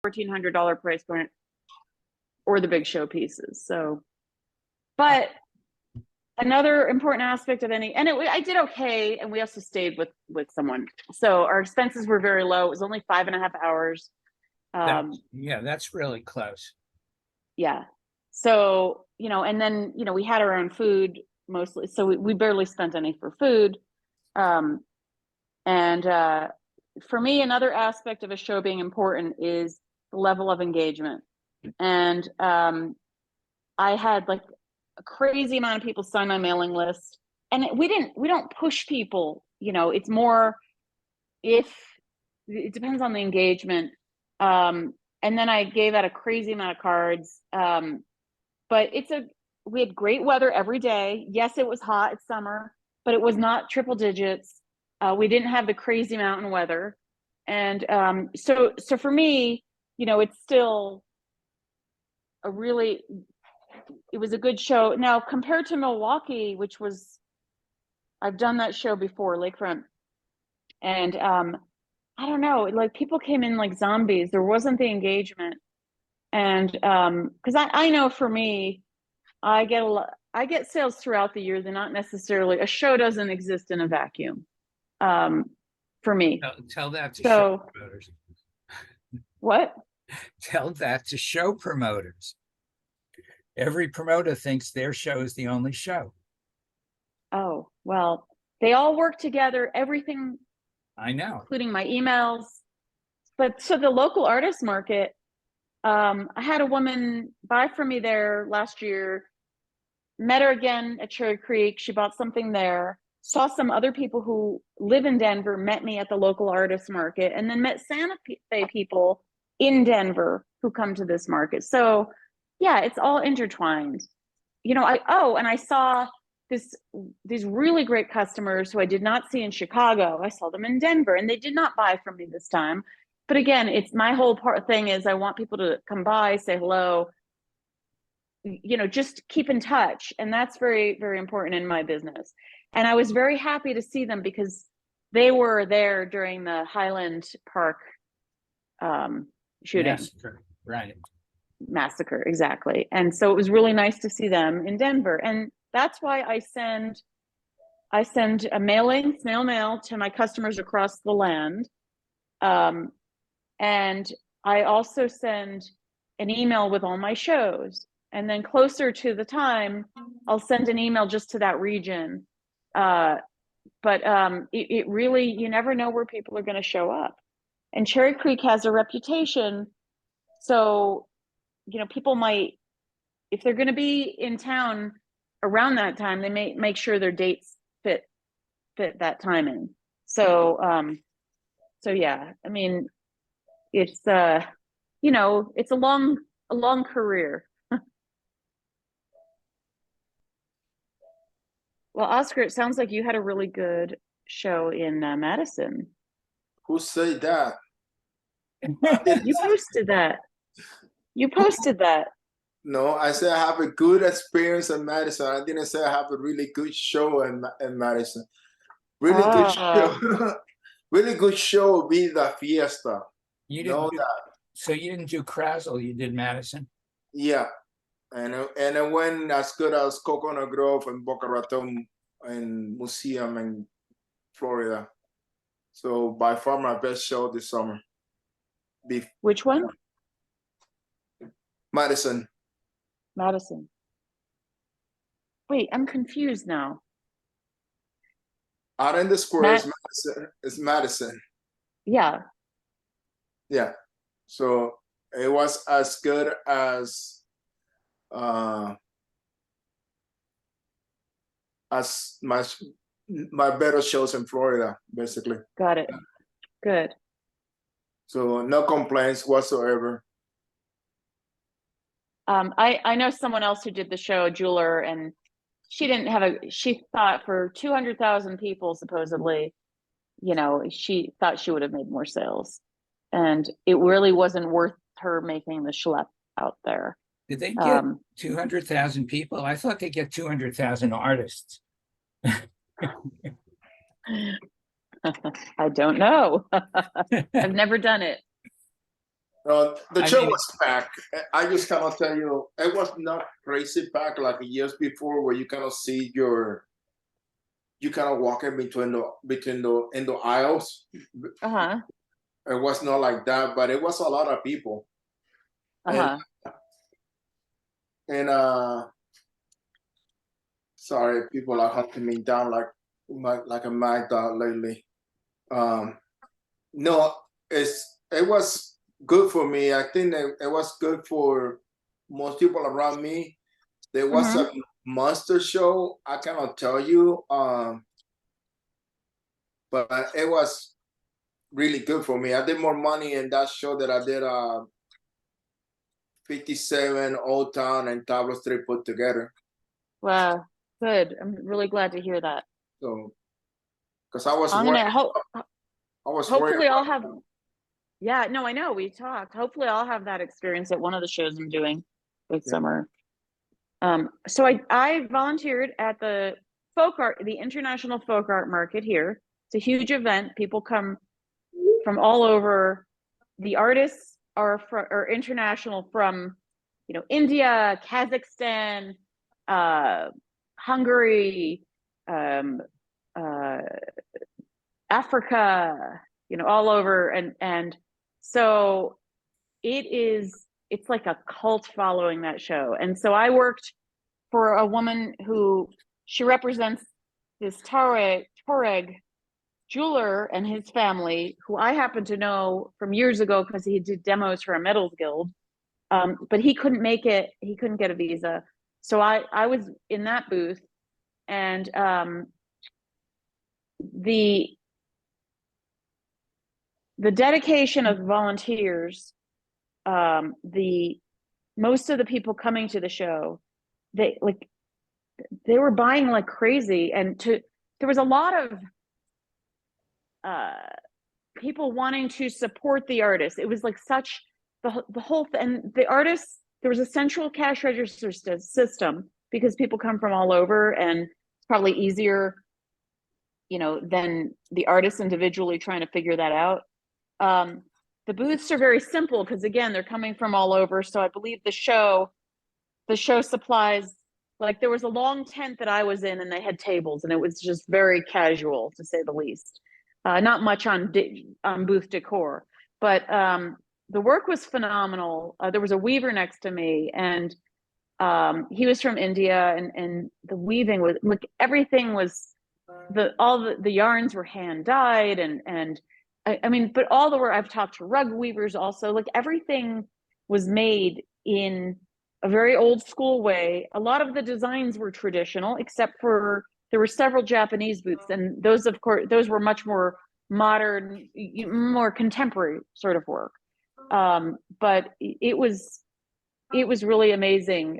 $1,400 price point or the big show pieces. So, but another important aspect of any, and I did okay, and we also stayed with someone. So our expenses were very low. It was only 5.5 hours. Yeah, that's really close. Yeah. So, and then, we had our own food mostly. So we barely spent any for food. And for me, another aspect of a show being important is the level of engagement. And I had like a crazy amount of people sign my mailing list. And we don't push people, it's more if it depends on the engagement. And then I gave out a crazy amount of cards. But we had great weather every day. Yes, it was hot, it's summer, but it was not triple digits. We didn't have the crazy mountain weather. And so for me, it's still it was a good show. Now, compared to Milwaukee, I've done that show before, Lakefront. And I don't know, like people came in like zombies. There wasn't the engagement. And because I know for me, I get sales throughout the year. They're not necessarily, a show doesn't exist in a vacuum. For me. Tell that to show promoters. What? Tell that to show promoters. Every promoter thinks their show is the only show. Oh, well, they all work together, everything. I know. Including my emails. But so the local artist market, I had a woman buy from me there last year, met her again at Cherry Creek. She bought something there, saw some other people who live in Denver, met me at the local artist market, and then met Santa Fe people in Denver who come to this market. So yeah, it's all intertwined. And I saw these really great customers who I did not see in Chicago. I saw them in Denver, and they did not buy from me this time. But again, it's my whole thing is I want people to come by, say hello, just keep in touch. And that's very, very important in my business. And I was very happy to see them because they were there during the Highland Park shooting. Massacre, right. Massacre, exactly. And so it was really nice to see them in Denver. And that's why I send a snail mail to my customers across the land. And I also send an email with all my shows. And then closer to the time, I'll send an email just to that region. But it really, you never know where people are going to show up. And Cherry Creek has a reputation. So, people might, if they're going to be in town around that time, they may make sure their dates fit that timing. So, yeah, I mean, it's, it's a long career. Well, Oscar, it sounds like you had a really good show in Madison. Who said that? You posted that. No, I said I have a good experience in Madison. I didn't say I have a really good show in Madison. Really good show. Really good show be the Fiesta. You didn't so you didn't do Krasl, you did Madison? Yeah. And it went as good as Coconut Grove and Boca Raton and Museum in Florida. So by far my best show this summer. Which one? Madison. Wait, I'm confused now. Out in the square is Madison. Yeah. Yeah. So it was as good as my better shows in Florida, basically. Got it. Good. So no complaints whatsoever. I know someone else who did the show, a jeweler, and she thought for 200,000 people, supposedly, she thought she would have made more sales. And it really wasn't worth her making the schlep out there. Did they get 200,000 people? I thought they get 200,000 artists. I don't know. I've never done it. The I show mean- was packed. I just cannot tell you, it was not crazy packed like years before, where you cannot see you cannot walk in between the aisles. Uh-huh. It was not like that, but it was a lot of people. Uh-huh. And sorry, people are hunting me down like a mad dog lately. No, it was good for me. I think it was good for most people around me. There was a monster show. I cannot tell you, but it was really good for me. I did more money in that show than I did 57 Old Town and Tablo Street put together. Wow. Good. I'm really glad to hear that. So, because I was I'm worried, gonna hope I was hopefully worried. I'll have yeah, no, I know we talked. Hopefully I'll have that experience at one of the shows I'm doing this summer. So I volunteered at the the International Folk Art Market here. It's a huge event. People come from all over. The artists are international from, India, Kazakhstan, Hungary, um, uh, Africa, all over, and so it's like a cult following that show. And so I worked for a woman who she represents this Tuareg jeweler and his family, who I happen to know from years ago because he did demos for a metals guild. But he couldn't make it. He couldn't get a visa. So I was in that booth, and the dedication of volunteers, the most of the people coming to the show, they were buying like crazy, and there was a lot of people wanting to support the artists. It was like such the whole and the artists. There was a central cash register system because people come from all over, and it's probably easier, than the artists individually trying to figure that out. The booths are very simple because again, they're coming from all over. So I believe the show supplies, like there was a long tent that I was in and they had tables, and it was just very casual to say the least. Not much on booth decor, but the work was phenomenal. There was a weaver next to me, and he was from India, and the weaving was like everything was all the yarns were hand dyed, and I mean, but all the work, I've talked to rug weavers also, like everything was made in a very old school way. A lot of the designs were traditional, except for there were several Japanese booths, and those, of course, those were much more modern, more contemporary sort of work. But it was really amazing,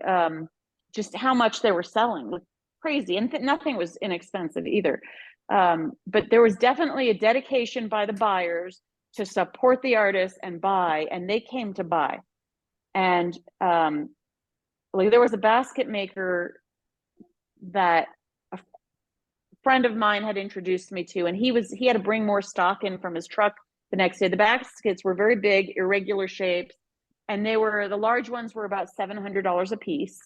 just how much they were selling, like crazy, and nothing was inexpensive either. But there was definitely a dedication by the buyers to support the artists and buy, and they came to buy. And like there was a basket maker that a friend of mine had introduced me to, and he had to bring more stock in from his truck the next day. The baskets were very big, irregular shapes, and the large ones were about $700 a piece.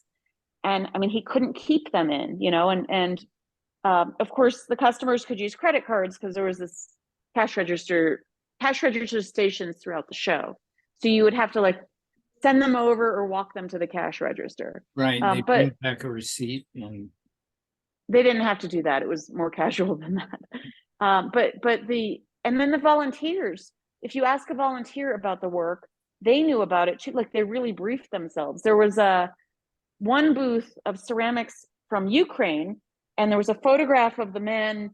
And I mean, he couldn't keep them in, and of course the customers could use credit cards because there was this cash register stations throughout the show. So you would have to like send them over or walk them to the cash register. Right, they But bring back a receipt and they didn't have to do that. It was more casual than that. And then the volunteers, if you ask a volunteer about the work, they knew about it too. Like they really briefed themselves. There was one booth of ceramics from Ukraine, and there was a photograph of the man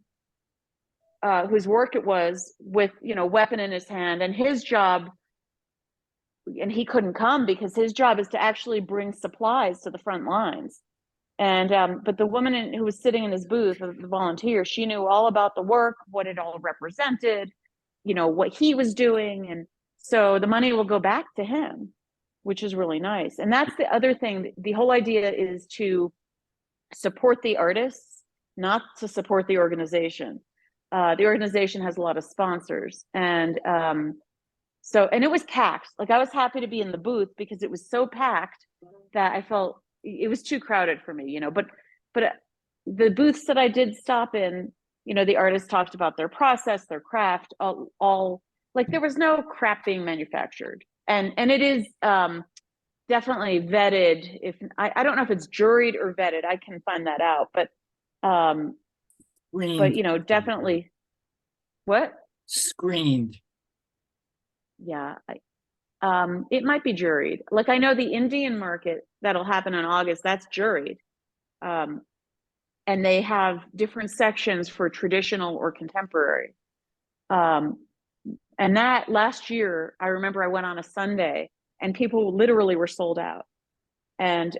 whose work it was, with weapon in his hand, and his job, and he couldn't come because his job is to actually bring supplies to the front lines. And but the woman who was sitting in his booth, the volunteer, she knew all about the work, what it all represented, what he was doing, and so the money will go back to him, which is really nice. And that's the other thing. The whole idea is to support the artists, not to support the organization. The organization has a lot of sponsors, and So, and it was packed. Like I was happy to be in the booth because it was so packed that I felt it was too crowded for me, but the booths that I did stop in, the artists talked about their process, their craft, all like there was no crap being manufactured. And it is definitely vetted. If I don't know if it's juried or vetted, I can find that out, but Screened. definitely what? Screened. Yeah, it might be juried. Like I know the Indian market that'll happen in August, that's juried. And they have different sections for traditional or contemporary. And that last year, I remember I went on a Sunday and people literally were sold out. And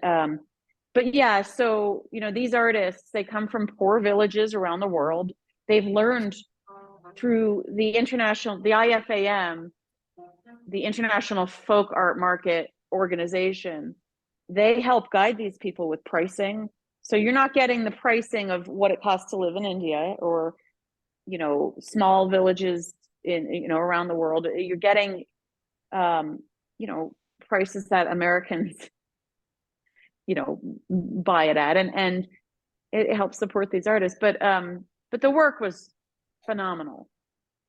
but yeah, so these artists, they come from poor villages around the world. They've learned through the IFAM, the International Folk Art Market Organization. They help guide these people with pricing. So you're not getting the pricing of what it costs to live in India or small villages in around the world. You're getting prices that Americans buy it at, and it helps support these artists. But the work was phenomenal.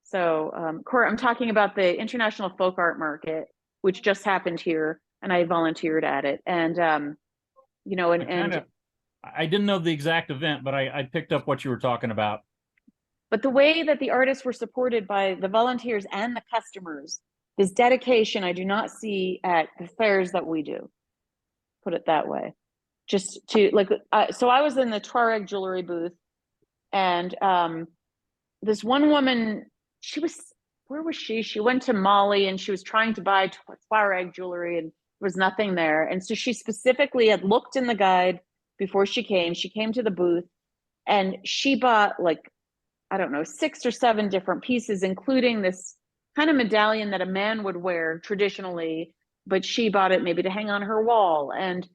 So Cora, I'm talking about the International Folk Art Market, which just happened here, and I volunteered at it. And I didn't know the exact event, but I picked up what you were talking about. But the way that the artists were supported by the volunteers and the customers, this dedication I do not see at the fairs that we do. Put it that way. Just to so I was in the Tuareg jewelry booth, and this one woman, where was she? She went to Mali and she was trying to buy Tuareg jewelry and there was nothing there. And so she specifically had looked in the guide before she came. She came to the booth and she bought I don't know, 6 or 7 different pieces, including this kind of medallion that a man would wear traditionally, but she bought it maybe to hang on her wall. And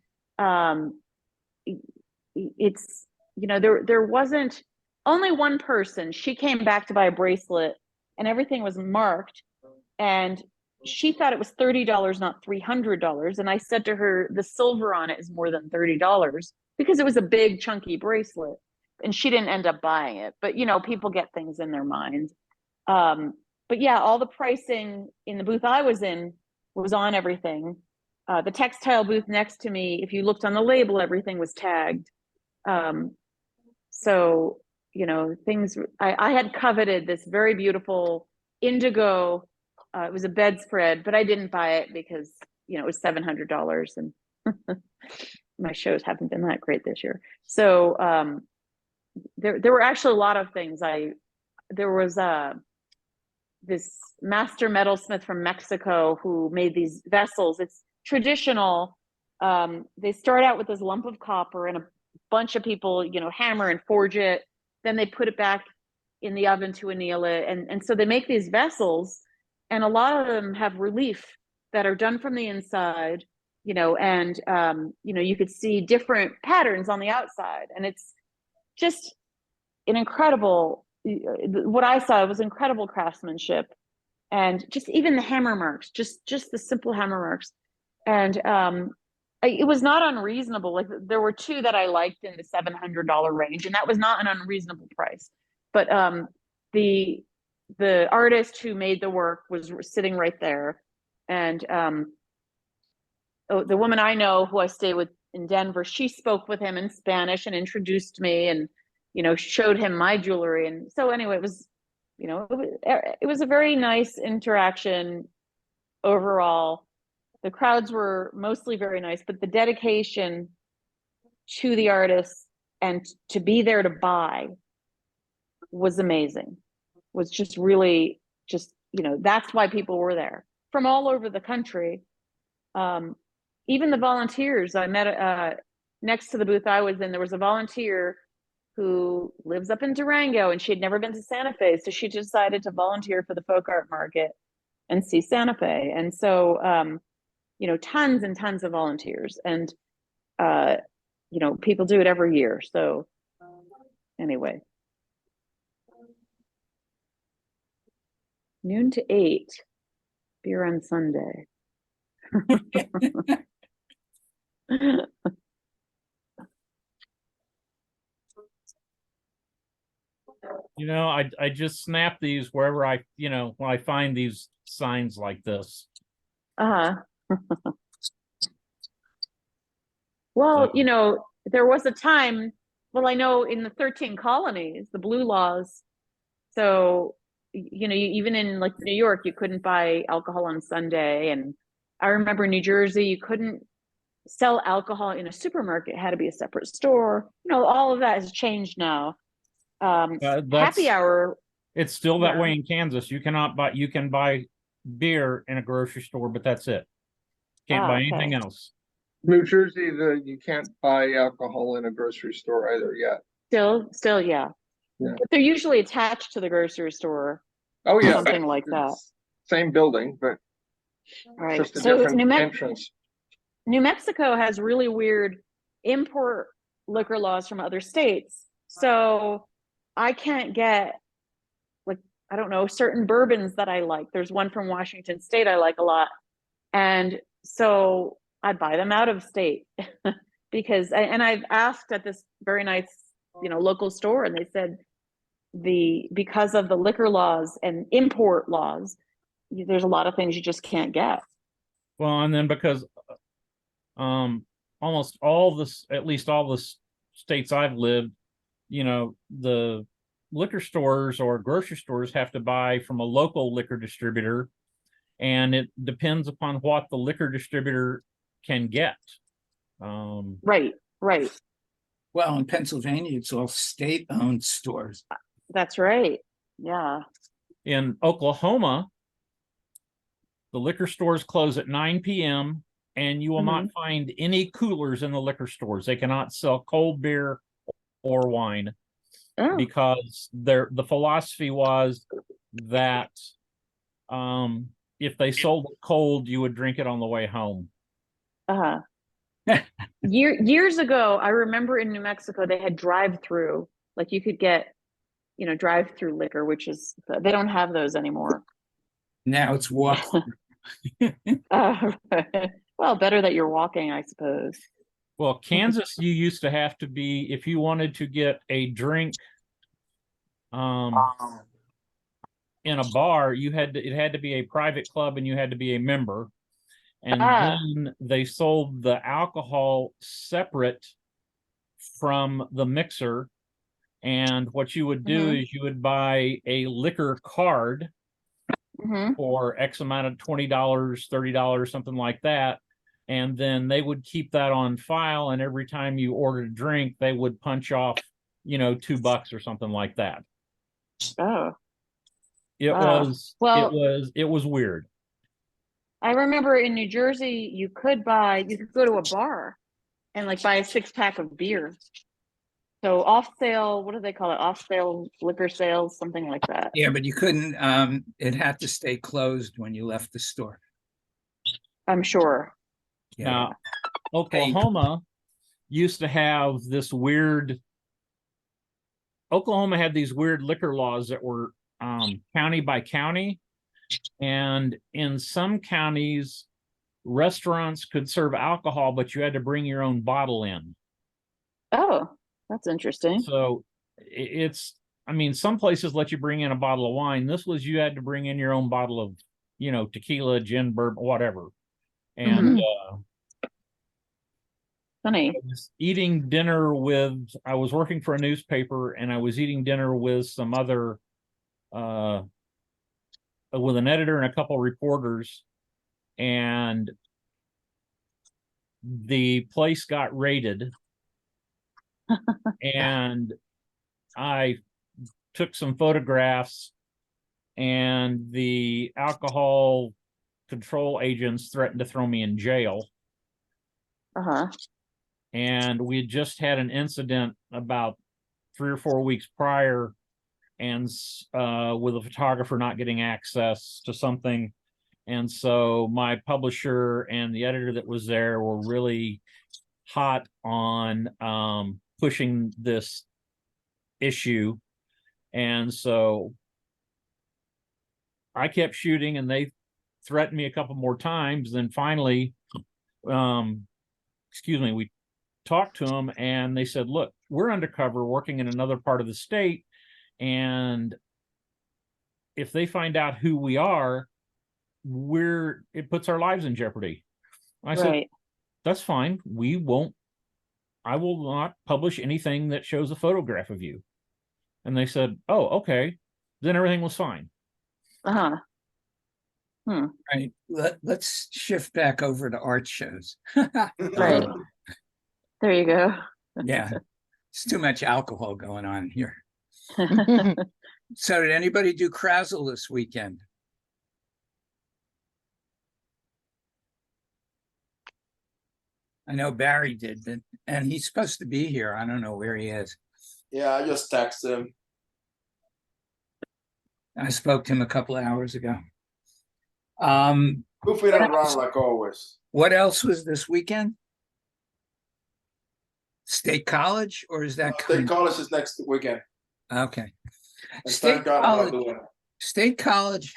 it's, there wasn't only one person. She came back to buy a bracelet and everything was marked. And she thought it was $30, not $300. And I said to her, the silver on it is more than $30 because it was a big chunky bracelet. And she didn't end up buying it, but people get things in their mind. But yeah, all the pricing in the booth I was in was on everything. The textile booth next to me, if you looked on the label, everything was tagged. So things. I had coveted this very beautiful indigo. It was a bedspread, but I didn't buy it because it was $700, and my shows haven't been that great this year. So there were actually a lot of things. There was this master metalsmith from Mexico who made these vessels. It's traditional. They start out with this lump of copper and a bunch of people, hammer and forge it. Then they put it back in the oven to anneal it. And so they make these vessels, and a lot of them have relief that are done from the inside, and you could see different patterns on the outside. And it's just an incredible, what I saw was incredible craftsmanship, and just even the hammer marks, just the simple hammer marks. And it was not unreasonable. Like there were 2 that I liked in the $700 range, and that was not an unreasonable price. But the artist who made the work was sitting right there. And the woman I know who I stay with in Denver, she spoke with him in Spanish and introduced me and showed him my jewelry. And so anyway, it was a very nice interaction overall. The crowds were mostly very nice, but the dedication to the artists and to be there to buy was amazing. Was just really that's why people were there from all over the country. Even the volunteers I met next to the booth I was in, there was a volunteer who lives up in Durango, and she had never been to Santa Fe, so she decided to volunteer for the folk art market and see Santa Fe. And so tons and tons of volunteers, and people do it every year. So anyway, noon to 8. Beer on Sunday. You know, I just snap these wherever I, you know, when I find these signs like this. Uh-huh. Well, So- you know, there was a time, well, I know in the 13 colonies, the blue laws. So, you know, even in like New York, you couldn't buy alcohol on Sunday. And I remember in New Jersey, you couldn't sell alcohol in a supermarket. It had to be a separate store. You know, all of that has changed now. Happy That's hour. it's still that Yeah. way in Kansas. You cannot buy, you can buy beer in a grocery store, but that's it. Can't buy anything Okay. else. New Jersey, you can't buy alcohol in a grocery store either yet. Still, yeah. Yeah. But they're usually attached to the grocery store, Oh, yeah. something like that. It's same building, but Right. just a So different entrance. New Mexico has really weird import liquor laws from other states. So I can't get, like, I don't know, certain bourbons that I like. There's one from Washington State I like a lot. And so I buy them out of state because, and I've asked at this very nice, you know, local store, and they said because of the liquor laws and import laws, there's a lot of things you just can't get. Well, and then because almost all this, at least all the states I've lived, you know, the liquor stores or grocery stores have to buy from a local liquor distributor, and it depends upon what the liquor distributor can get. Right. Well, in Pennsylvania, it's all state-owned stores. That's right. Yeah. In Oklahoma, the liquor stores close at 9 p.m. and you will not find any coolers in the liquor stores. They cannot sell cold beer or wine because the philosophy was that if they sold it cold, you would drink it on the way home. Uh-huh. Years ago, I remember in New Mexico, they had drive-through, like you could get, you know, drive-through liquor, which is, they don't have those anymore. Now it's walk. Well, better that you're walking, I suppose. Well, Kansas, you used to have to be, if you wanted to get a drink in a bar, it had to be a private club and you had to be a member. And then they sold the alcohol separate from the mixer. And what you would do is you would buy a liquor card for X amount of $20, $30, something like that. And then they would keep that on file. And every time you ordered a drink, they would punch off, you know, $2 or something like that. Oh. It was weird. I remember in New Jersey, you could go to a bar and like buy a 6-pack of beer. So off sale, what do they call it? Off sale liquor sales, something like that. Yeah, but you couldn't, it had to stay closed when you left the store. I'm sure. Yeah. Now, Oklahoma used to have this weird, Oklahoma had these weird liquor laws that were county by county. And in some counties, restaurants could serve alcohol, but you had to bring your own bottle in. Oh, that's interesting. So I mean, some places let you bring in a bottle of wine. This was, you had to bring in your own bottle of, you know, tequila, gin, bourbon, whatever. And Funny. I was eating dinner I was working for a newspaper and I was eating dinner with some other, with an editor and a couple of reporters, and the place got raided. And I took some photographs, and the alcohol control agents threatened to throw me in jail. And we had just had an incident about 3 or 4 weeks prior, and with a photographer not getting access to something. And so my publisher and the editor that was there were really hot on pushing this issue. And so I kept shooting and they threatened me a couple more times. Then finally, we talked to them and they said, look, we're undercover working in another part of the state. And if they find out who we are, it puts our lives in jeopardy. I said, that's fine. I will not publish anything that shows a photograph of you. And they said, oh, okay. Then everything was fine. Uh-huh. Right. Let's shift back over to art shows. Right. There you go. Yeah. It's too much alcohol going on here. So did anybody do Crazzle this weekend? I know Barry did, and he's supposed to be here. I don't know where he is. Yeah, I just texted him. I spoke to him a couple of hours ago. Goofing around like always. What else was this weekend? State College, or is that State College is next weekend. okay? And State thank God I'm not College. doing it. State College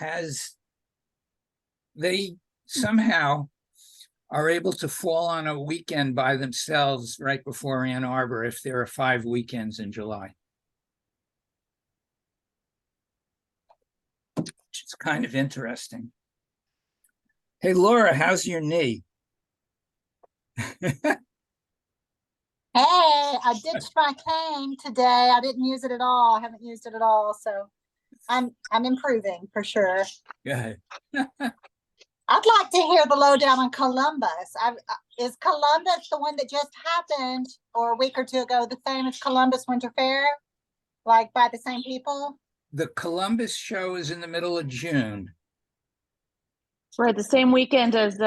they somehow are able to fall on a weekend by themselves right before Ann Arbor if there are 5 weekends in July. Which is kind of interesting. Hey, Laura, how's your knee? Hey, I ditched my cane today. I didn't use it at all. I haven't used it at all. So I'm improving for sure. Good. I'd like to hear the lowdown on Columbus. Is Columbus the one that just happened or a week or two ago, the same as Columbus Winter Fair? Like by the same people? The Columbus show is in the middle of June. Right, the same weekend as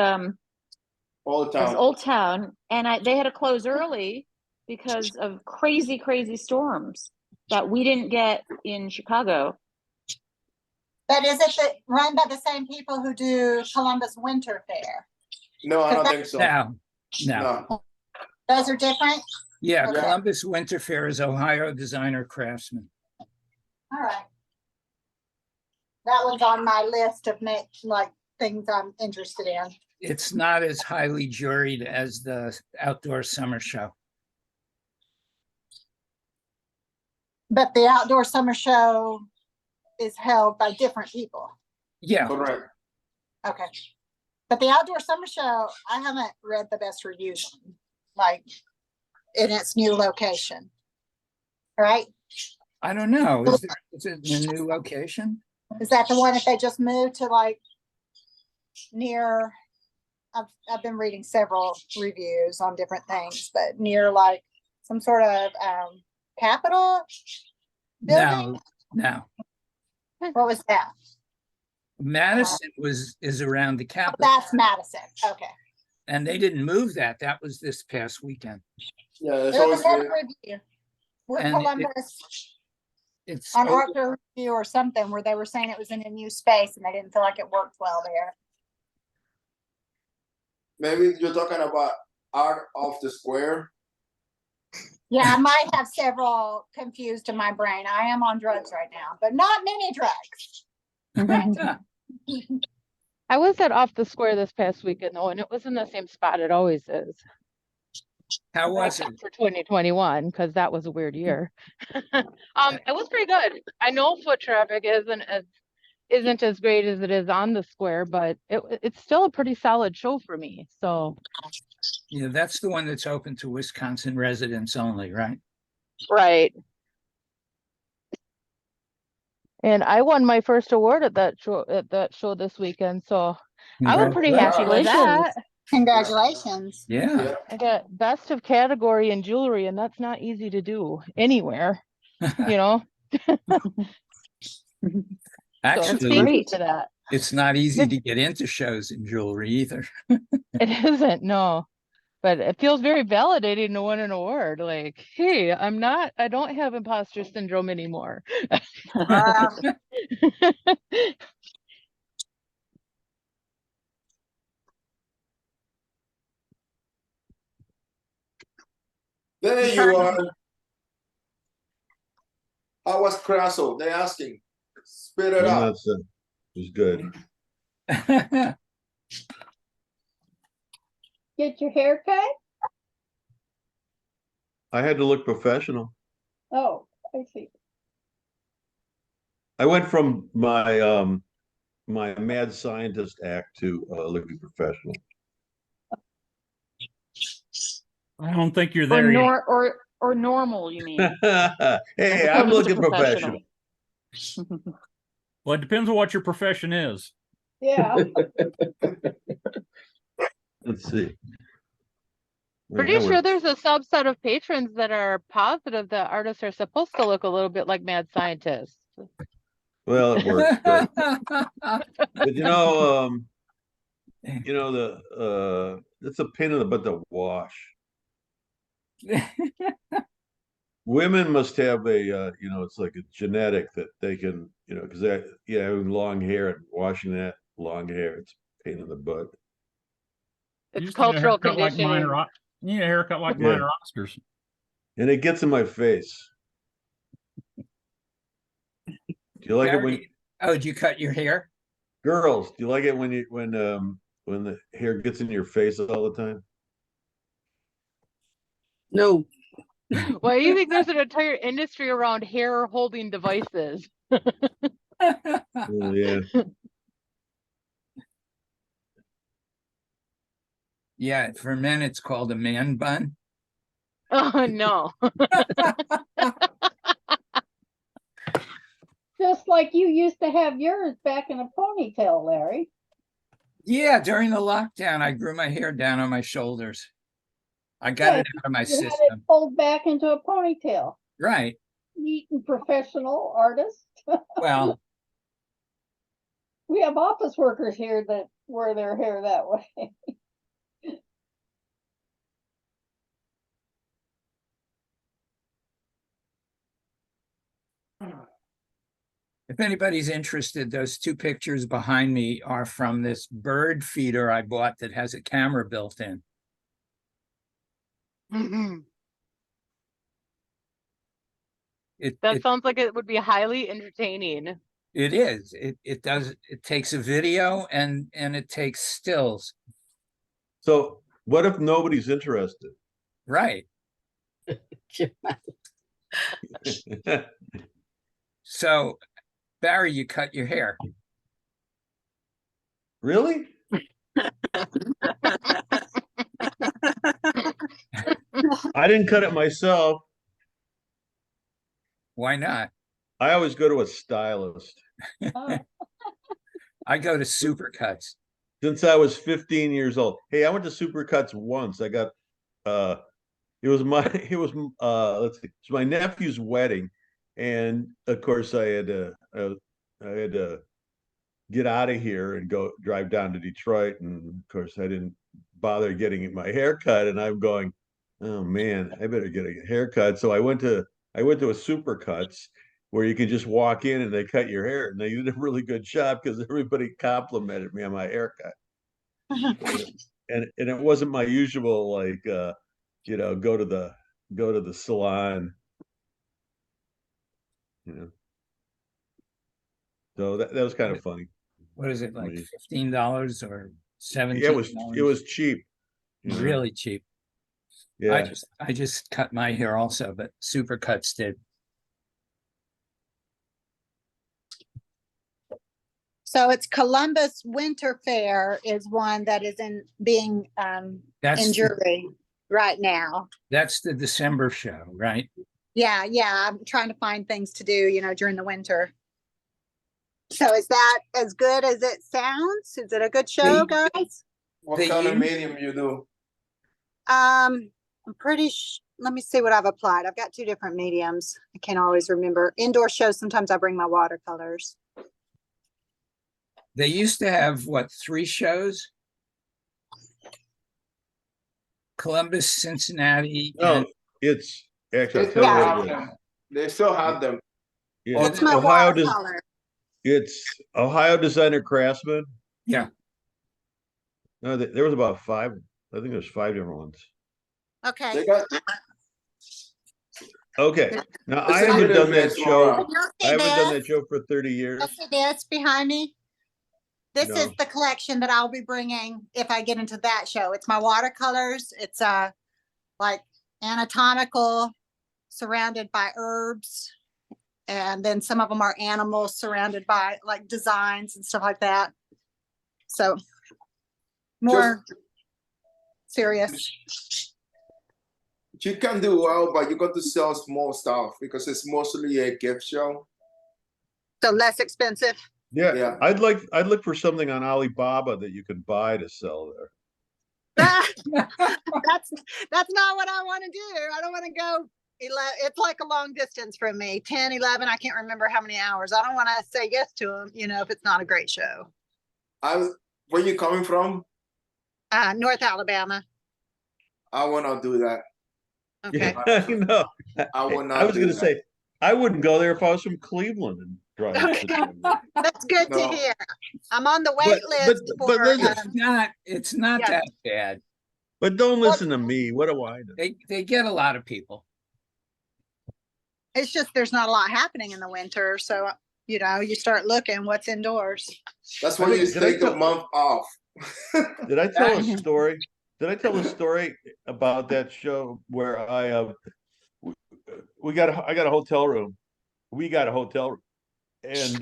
Old as Town. Old Town, and they had to close early because of crazy storms that we didn't get in Chicago. But is it run by the same people who do Columbus Winter Fair? No, I don't think so. No. Those are different? Yeah, Okay. Columbus Winter Fair is Ohio Designer Craftsman. All right. That was on my list of things I'm interested in. It's not as highly juried as the outdoor summer show. But the outdoor summer show is held by different people. Yeah. Correct. Okay. But the outdoor summer show, I haven't read the best reviews on, like in its new location. Right? I don't know. Is it in a new location? Is that the one that they just moved to near? I've been reading several reviews on different things, but near some sort of Capitol building? No. What was that? Madison is around the Oh, Capitol. that's Madison. Okay. And they didn't move that. That was this past weekend. Yeah, it's There was always another good. review with And Columbus It's on Arthur Review or something where they were saying it was in a new space and they didn't feel like it worked well there. Maybe you're talking about Art of the Square. Yeah, I might have several confused in my brain. I am on drugs right now, but not many drugs. I was at Off the Square this past weekend though, and it was in the same spot it always is. How was it? Except for 2021, because that was a weird year. It was pretty good. I know foot traffic isn't as great as it is on the square, but it's still a pretty solid show for me. So Yeah, that's the one that's open to Wisconsin residents only, right? right. And I won my first award at that show this weekend. So I was pretty happy with that. Congratulations. Yeah. I got best of category in jewelry, and that's not easy to do anywhere, you know. Actually, so great to that. It's not easy to get into shows in jewelry either. It isn't, no. But it feels very validating to win an award. Like, hey, I don't have imposter syndrome anymore. There you are. How was Crasso? They asking. Spit it out. It was good. Get your hair cut? I had to look professional. Oh, I see. I went from my mad scientist act to looking professional. I don't think you're Or there yet. or normal, you mean? Hey, As I'm opposed to looking professional. Well, it depends on what your profession is. Yeah. Let's see. Pretty sure there's a subset of patrons that are positive that artists are supposed to look a little bit like mad scientists. Well, it works, but you know, it's a pain in the butt to wash. Women must have a, it's like a genetic that they can, because having long hair and washing that long hair, it's a pain in the butt. You It's just need a cultural haircut like mine conditioning. or you need a haircut like Yeah. mine or Oscar's. And it gets in my face. Do you like it when Oh, did you cut your hair? girls? Do you like it when the hair gets in your face all the time? No. Why do you think there's an entire industry around hair holding devices? Yeah. Yeah, for men, it's called a man bun. Oh no. Just like you used to have yours back in a ponytail, Larry. Yeah, during the lockdown, I grew my hair down on my shoulders. I got it out of my You had it system. pulled back into a ponytail. Right. Neat and professional artist. Well, We have office workers here that wear their hair that way. if anybody's interested, those two pictures behind me are from this bird feeder I bought that has a camera built in. That sounds like it would be highly entertaining. It is. It does. It takes a video and it takes stills. So what if nobody's interested? Right. So, Barry, you cut your hair. Really? I didn't cut it myself. Why not? I always go to a stylist. Oh, I go to Supercuts. Since I was 15 years old. Hey, I went to Supercuts once. I got it was let's see, it's my nephew's wedding. And of course I had to get out of here and go drive down to Detroit. And of course I didn't bother getting my hair cut. And I'm going, oh man, I better get a haircut. So I went to a Supercuts where you can just walk in and they cut your hair, and they did a really good job because everybody complimented me on my haircut. And it wasn't my usual like go to the salon, so that was kind of funny. What is it, like $15 or $17? Yeah, it was cheap. Really cheap. Yeah. I just cut my hair also, but Supercuts did. So it's Columbus Winter Fair is one that is being in jury right now. That's the December show, right? Yeah, I'm trying to find things to do, during the winter. So is that as good as it sounds? Is it a good show, guys? What kind of medium you do? I'm pretty let me see what I've applied. I've got two different mediums. I can't always remember. Indoor shows, sometimes I bring my watercolors. They used to have, what, 3 shows? Columbus, Cincinnati. No, it's actually, They still have them. They still have them. Yeah. What's my watercolor? It's Ohio Designer Craftsman. Yeah. No, there was about 5. I think there's 5 different ones. Okay. They got Okay. Now I It's a haven't good done that event, show. Laura. I haven't done that show for 30 years. This behind me. This No. is the collection that I'll be bringing if I get into that show. It's my watercolors. It's like anatomical, surrounded by herbs, and then some of them are animals surrounded by like designs and stuff like that. So more serious. You can do well, but you got to sell small stuff because it's mostly a gift show. So less expensive. Yeah, Yeah. I'd look for something on Alibaba that you can buy to sell there. That's not what I want to do. I don't want to go. It's like a long distance from me, 10, 11. I can't remember how many hours. I don't want to say yes to them, if it's not a great show. Where you coming from? North Alabama. I will not do that. Okay. Yeah, you know. I will not I was do gonna that. say I wouldn't go there if I was from Cleveland and drive. Okay. That's good No. to hear. I'm on the wait list but for. listen, It's not Yeah. that bad. But don't listen to me. What do I know? They get a lot of people. It's just there's not a lot happening in the winter, so you start looking what's indoors. That's why you Did I take a tell- month off. Did I tell a Mhm. story? Did I tell a story about that show where I got a hotel room. We got a hotel room, and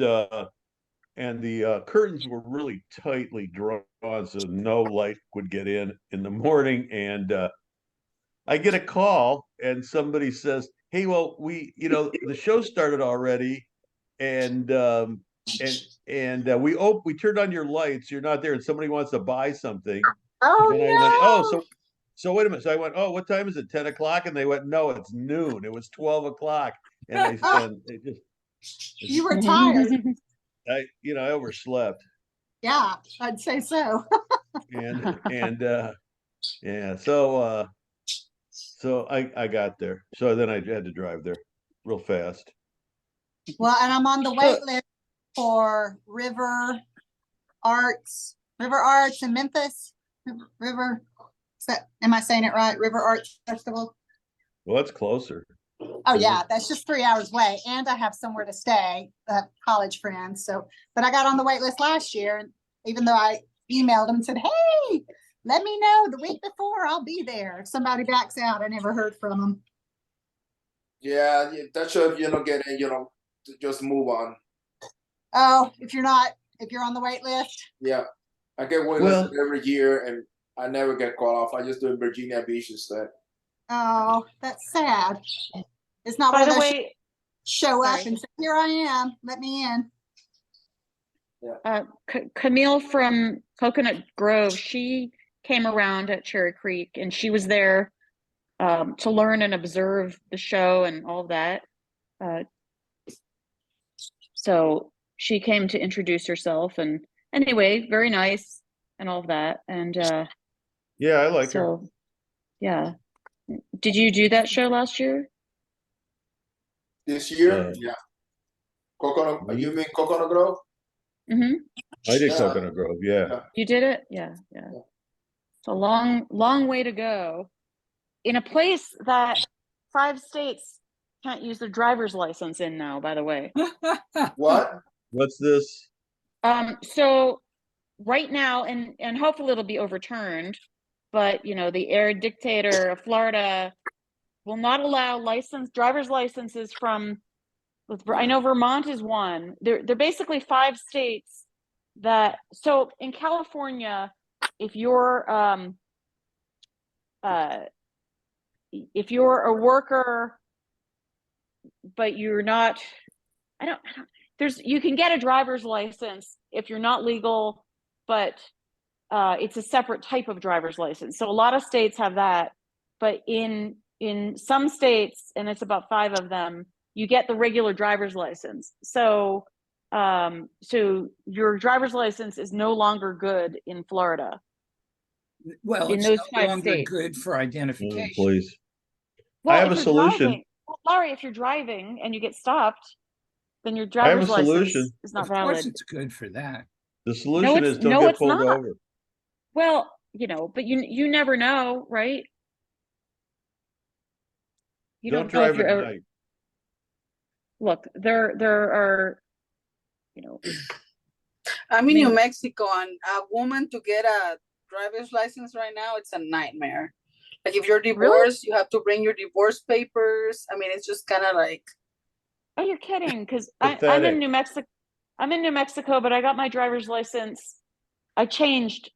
the curtains were really tightly drawn so no light would get in the morning. And I get a call, and somebody says, "Hey, well, the show started already, and we turned on your lights. You're not there, and somebody wants to buy something." Oh And I no! went, "Oh, so wait a minute." So I went, "Oh, what time is it? 10 o'clock?" And they went, "No, it's noon. It was 12 o'clock." And and it just You were tired. I overslept. Yeah, I'd say so. And yeah, so I got there. So then I had to drive there real fast. Well, and I'm on the wait list for River Arts in Memphis. River, am I saying it right? River Arts Festival. Well, that's closer. Oh yeah, that's just 3 hours away, and I have somewhere to stay, college friends. So, but I got on the wait list last year, and even though I emailed them and said, "Hey, let me know the week before, I'll be there." If somebody backs out, I never heard from them. Yeah, that's sure if you don't get in, just move on. Oh, if you're on the wait list. Yeah, I get waitlisted every year, and I never get called off. I just do in Virginia Beach instead. Oh, that's sad. It's not By one the of those way, show up sorry. and say, "Here I am, let me in." Camille from Coconut Grove, she came around at Cherry Creek, and she was there to learn and observe the show and all that. So she came to introduce herself, and anyway, very nice and all of that. And Yeah, I like her. so, yeah. Did you do that show last year? This year, yeah. Coconut, you mean Coconut Grove? Mm-hmm. I did Yeah. Coconut Grove. Yeah. You did it? Yeah. It's a long, long way to go in a place that 5 states can't use their driver's license in now, by the way. What? What's this? So right now, and hopefully it'll be overturned, but the air dictator of Florida will not allow driver's licenses from, I know Vermont is one. They're basically 5 states that, so in California, if you're a worker, but you're not, you can get a driver's license if you're not legal, but it's a separate type of driver's license. So a lot of states have that, but in some states, and it's about 5 of them, you get the regular driver's license. So your driver's license is no longer good in Florida. Well, In it's those no 5 longer states. good for Oh, identification. please. Well, I have if a you're solution. driving, Larry, if you're driving and you get stopped, then your I have a driver's license solution. is not Of course, valid. it's good for that. The solution is don't get it's pulled not. over. Well, but you never know, right? You Don't don't know if drive at you're night. Look, there are, I'm in I mean- New Mexico, and a woman to get a driver's license right now, it's a nightmare. Like if you're divorced, you have to bring your divorce papers. I mean, it's just kind of like. Oh, you're kidding? Because I'm Pathetic. in New Mexico. I'm in New Mexico, but I got my driver's license. I changed,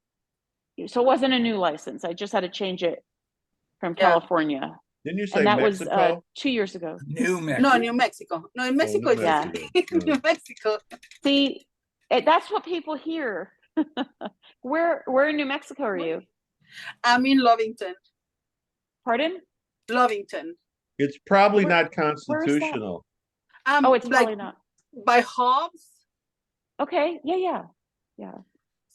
so it wasn't a new license. I just had to change it from Yeah. California, Didn't you say and that Mexico? was 2 years ago. New No, Mexico. New Mexico. No, in Mexico, New it's Mexico. New Mexico. See, that's what people hear. Where in New Mexico are you? I'm in Lovington. Pardon? Lovington. It's probably Where- not constitutional. Oh, it's like probably not. by Hobbs. Okay, yeah.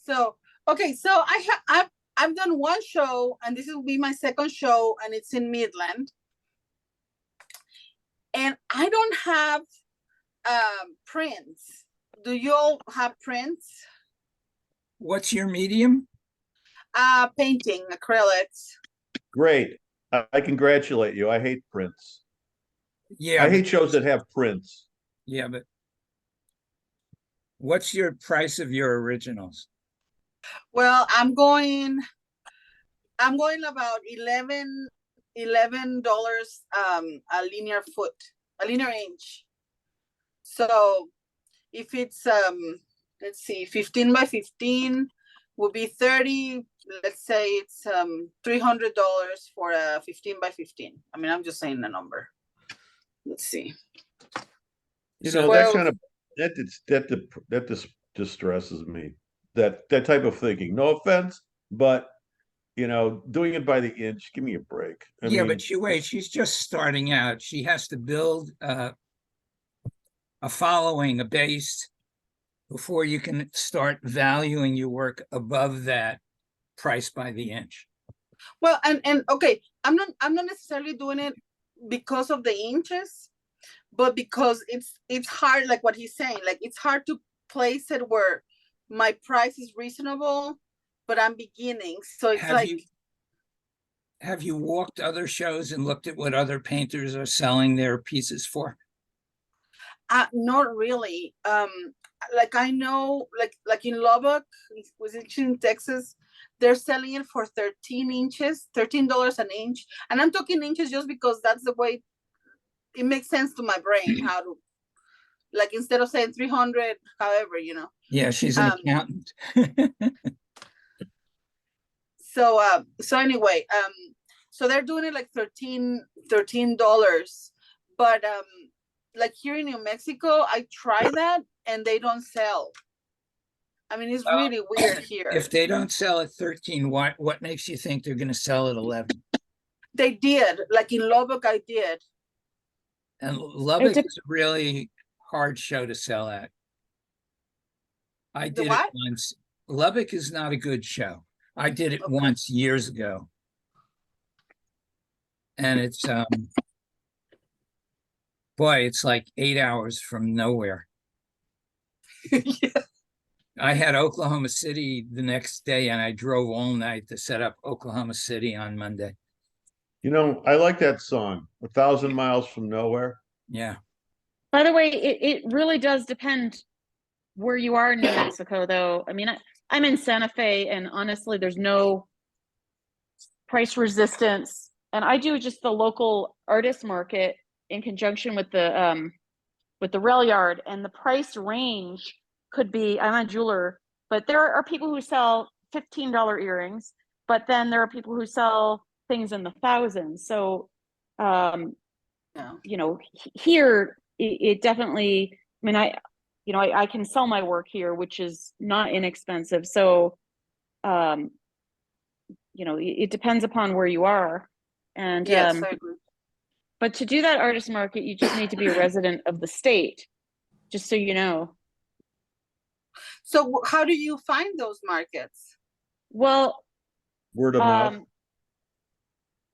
So okay, so I've done one show, and this will be my second show, and it's in Midland. And I don't have prints. Do you all have prints? What's your medium? Painting, acrylics. Great. I congratulate you. I hate prints. Yeah, I hate shows that have prints. yeah, but what's your price of your originals? Well, I'm going about $11 a linear foot, a linear inch. So if it's let's see, 15 by 15 would be 30. Let's say it's $300 for a 15 by 15. I mean, I'm just saying the number. Let's see. You know, that kind of that distresses me. That type of thinking. No offense, but you know, doing it by the inch, give me a break. I Yeah, mean, but she's just starting out. She has to build a following, a base, before you can start valuing your work above that price by the inch. Well, and okay, I'm not necessarily doing it because of the inches, but because it's hard, like what he's saying, like it's hard to place it where my price is reasonable, but I'm beginning. So it's Have you walked other shows and looked at what other painters are selling their pieces for? Not really. Like I know, like in Lubbock, was it in Texas? They're selling it for 13 inches, $13 an inch, and I'm talking inches just because that's the way it makes sense to my brain. How to, like, instead of saying 300, however, you know. Yeah, she's an accountant. So anyway, so they're doing it like $13, but like here in New Mexico, I try that and they don't sell. I mean, it's really weird here. If they don't sell at 13, what makes you think they're going to sell at 11? They did, like in Lubbock, I did. And Lubbock is a really hard show to sell at. I did it once. Lubbock is not a good show. I did it once years ago. And it's boy, it's like 8 hours from nowhere. Yeah. I had Oklahoma City the next day, and I drove all night to set up Oklahoma City on Monday. you know, I like that song, 1,000 Miles from Nowhere. Yeah. By the way, it really does depend where you are in New Mexico, though. I mean, I'm in Santa Fe, and honestly, there's no price resistance. And I do just the local artist market in conjunction with the rail yard, and the price range could be, I'm a jeweler, but there are people who sell $15 earrings, but then there are people who sell things in the thousands. So, you know, here it definitely, I mean, I can sell my work here, which is not inexpensive. So, you know, it depends upon where you are. And, yes, I agree. But to do that artist market, you just need to be a resident of the state, just so you know. So how do you find those markets? Well, Word of mouth.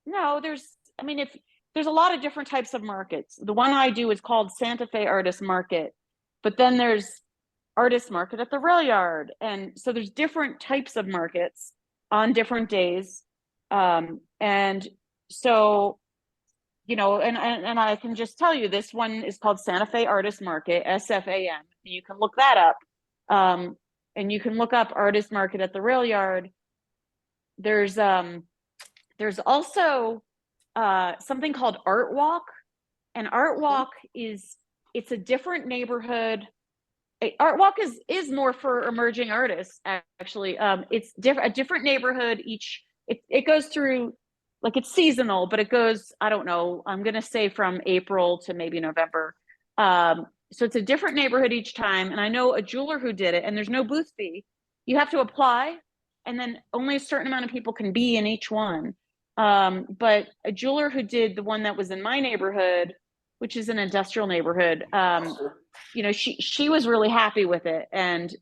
No, I mean, if there's a lot of different types of markets. The one I do is called Santa Fe Artist Market, but then there's Artist Market at the rail yard. And so there's different types of markets on different days. And so, you know, and I can just tell you, this one is called Santa Fe Artist Market, SFAM. You can look that up. and you can look up artist market at the rail yard. There's also something called Art Walk, and Art Walk it's a different neighborhood. Art Walk is more for emerging artists, actually. It's a different neighborhood each. It goes through, like, it's seasonal, but it goes, I don't know, I'm gonna say from April to maybe November. So it's a different neighborhood each time. And I know a jeweler who did it, and there's no booth fee. You have to apply, and then only a certain amount of people can be in each one. But a jeweler who did the one that was in my neighborhood, which is an industrial neighborhood, you know, she was really happy with it. And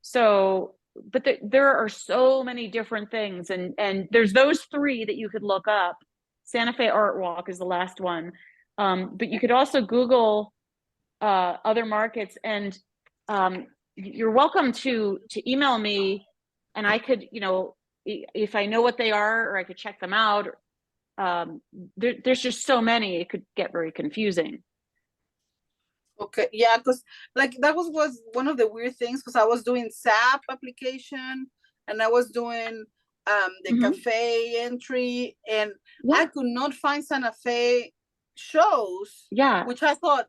so, but there are so many different things, and there's those three that you could look up. Santa Fe Art Walk is the last one. But you could also Google other markets, and you're welcome to email me, and I could, you know, if I know what they are, or I could check them out. There's just so many, it could get very confusing. Okay, yeah, because like that was one of the weird things, because I was doing SAP application, and I was doing the cafe entry, and I could not find Santa Fe shows. Yeah, which I thought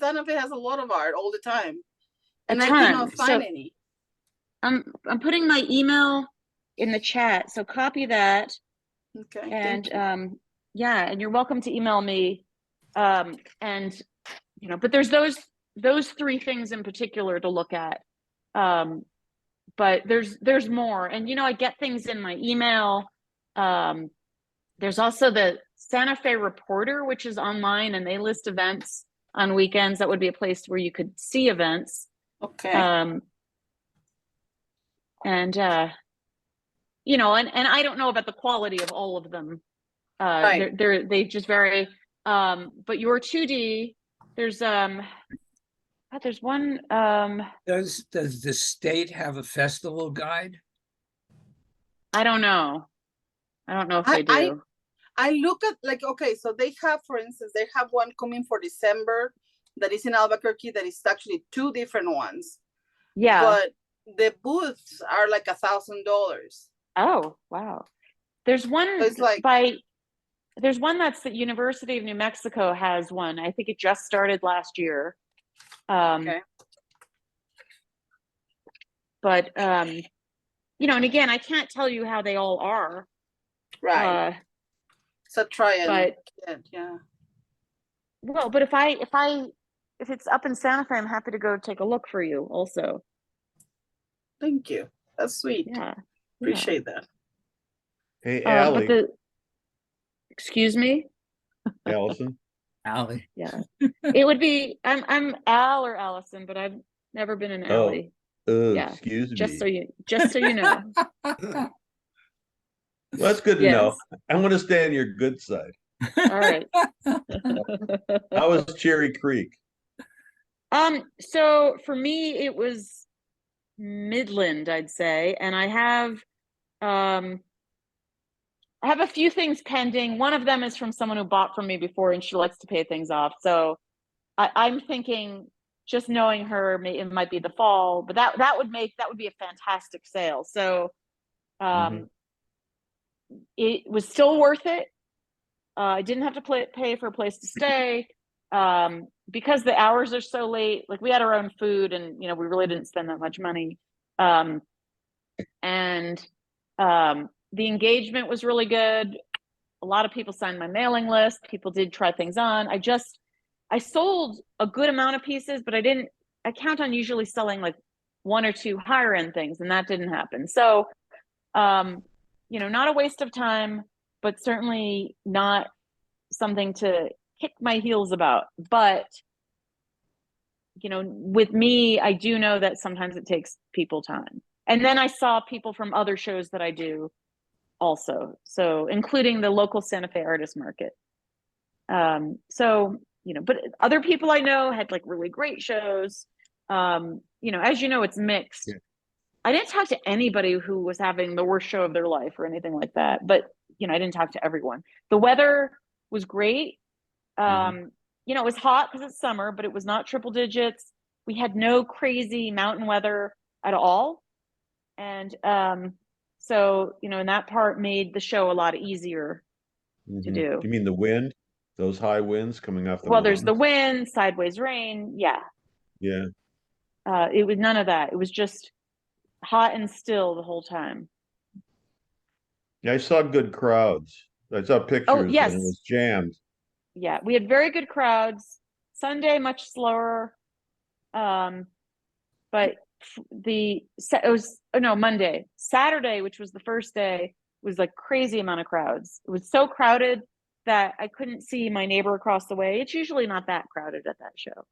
Santa Fe has a lot of art all the time, and I could not find any. I'm putting my email in the chat, so copy that. Okay. And yeah, and you're welcome to email me. And you know, but there's those three things in particular to look at. But there's more, and you know, I get things in my email. There's also the Santa Fe Reporter, which is online, and they list events on weekends. That would be a place where you could see events. Okay. And you know, and I don't know about the quality of all of them. Right. They just vary. But your 2D, there's one. Does the state have a festival guide? I don't know. I don't know if they do. I look at, like, okay, so they have, for instance, they have one coming for December that is in Albuquerque, that is actually two different ones. Yeah. But the booths are like $1,000. Oh, wow. There's one it's like there's one that's the University of New Mexico has one. I think it just started last year. Okay. But you know, and again, I can't tell you how they all are. Right. So try it. Yeah. Well, but if it's up in Santa Fe, I'm happy to go take a look for you also. Thank you. That's sweet. Yeah. Appreciate that. Hey, Allie. Excuse me? Allison. Allie. Yeah. It would be, I'm Al or Allison, but I've never been an Allie. Yeah. Excuse me. Just so you know. Well, that's good to know. I'm going to stay on your good side. All right. How was Cherry Creek? So for me, it was Midland, I'd say, and I have a few things pending. One of them is from someone who bought from me before, and she likes to pay things off. So I'm thinking, just knowing her, it might be the fall, but that would be a fantastic sale. So it was still worth it. I didn't have to pay for a place to stay, because the hours are so late. Like, we had our own food, and you know, we really didn't spend that much money. And the engagement was really good. A lot of people signed my mailing list. People did try things on. I sold a good amount of pieces, but I count on usually selling like one or two higher end things, and that didn't happen. So, you know, not a waste of time, but certainly not something to kick my heels about. But, you know, with me, I do know that sometimes it takes people time. And then I saw people from other shows that I do also, so including the local Santa Fe Artist Market. So, you know, but other people I know had like really great shows. You know, as you know, it's mixed. Yeah. I didn't talk to anybody who was having the worst show of their life or anything like that, but you know, I didn't talk to everyone. The weather was great. You know, it was hot because it's summer, but it was not triple digits. we had no crazy mountain weather at all. And so, you know, and that part made the show a lot easier to do. You mean the wind? Those high winds coming off the Well, there's mountains? the wind, sideways rain. Yeah. Yeah. It was none of that. It was just hot and still the whole time. Yeah, I saw good crowds. I saw pictures yes. and it was jammed. Yeah, we had very good crowds. Sunday much slower. But Monday. Saturday, which was the first day, was like crazy amount of crowds. It was so crowded that I couldn't see my neighbor across the way. It's usually not that crowded at that show.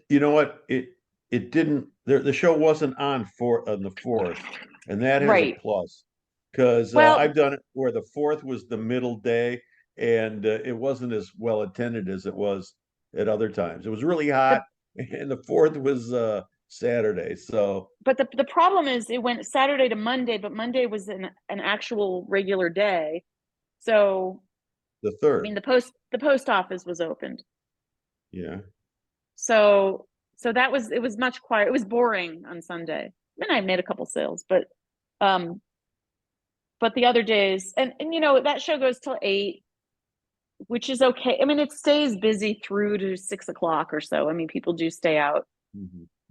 You know what? It didn't. The show wasn't on the 4th, and that has Right. a plus because Well, I've done it where the 4th was the middle day, and it wasn't as well attended as it was at other times. It was really hot, and the 4th was Saturday. So, but the problem is it went Saturday to Monday, but Monday was an actual regular day. So the 3rd. I mean, the post office was opened. Yeah. So it was much quieter. It was boring on Sunday. And I made a couple sales, but the other days, and you know, that show goes till 8, which is okay. I mean, it stays busy through to 6 o'clock or so. I mean, people do stay out.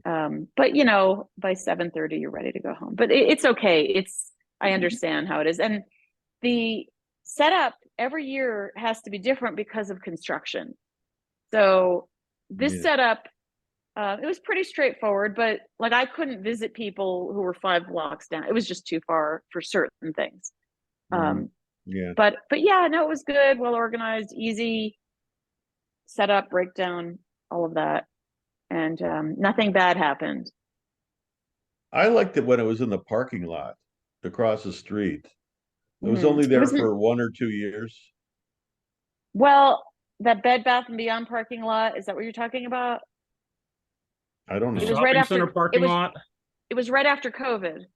But you know, by 7:30, you're ready to go home. But it's okay. I understand how it is. And the setup every year has to be different because of construction. So this setup, it was pretty straightforward, but like I couldn't visit people who were 5 blocks down. It was just too far for certain things. But yeah, no, it was good, well organized, easy setup, breakdown, all of that. And nothing bad happened. I liked it when it was in the parking lot across the street. It was only there for 1 or 2 years. Well, that Bed Bath and Beyond parking lot, is that what you're talking about? I don't know. It was Shopping center parking lot. It was right after COVID.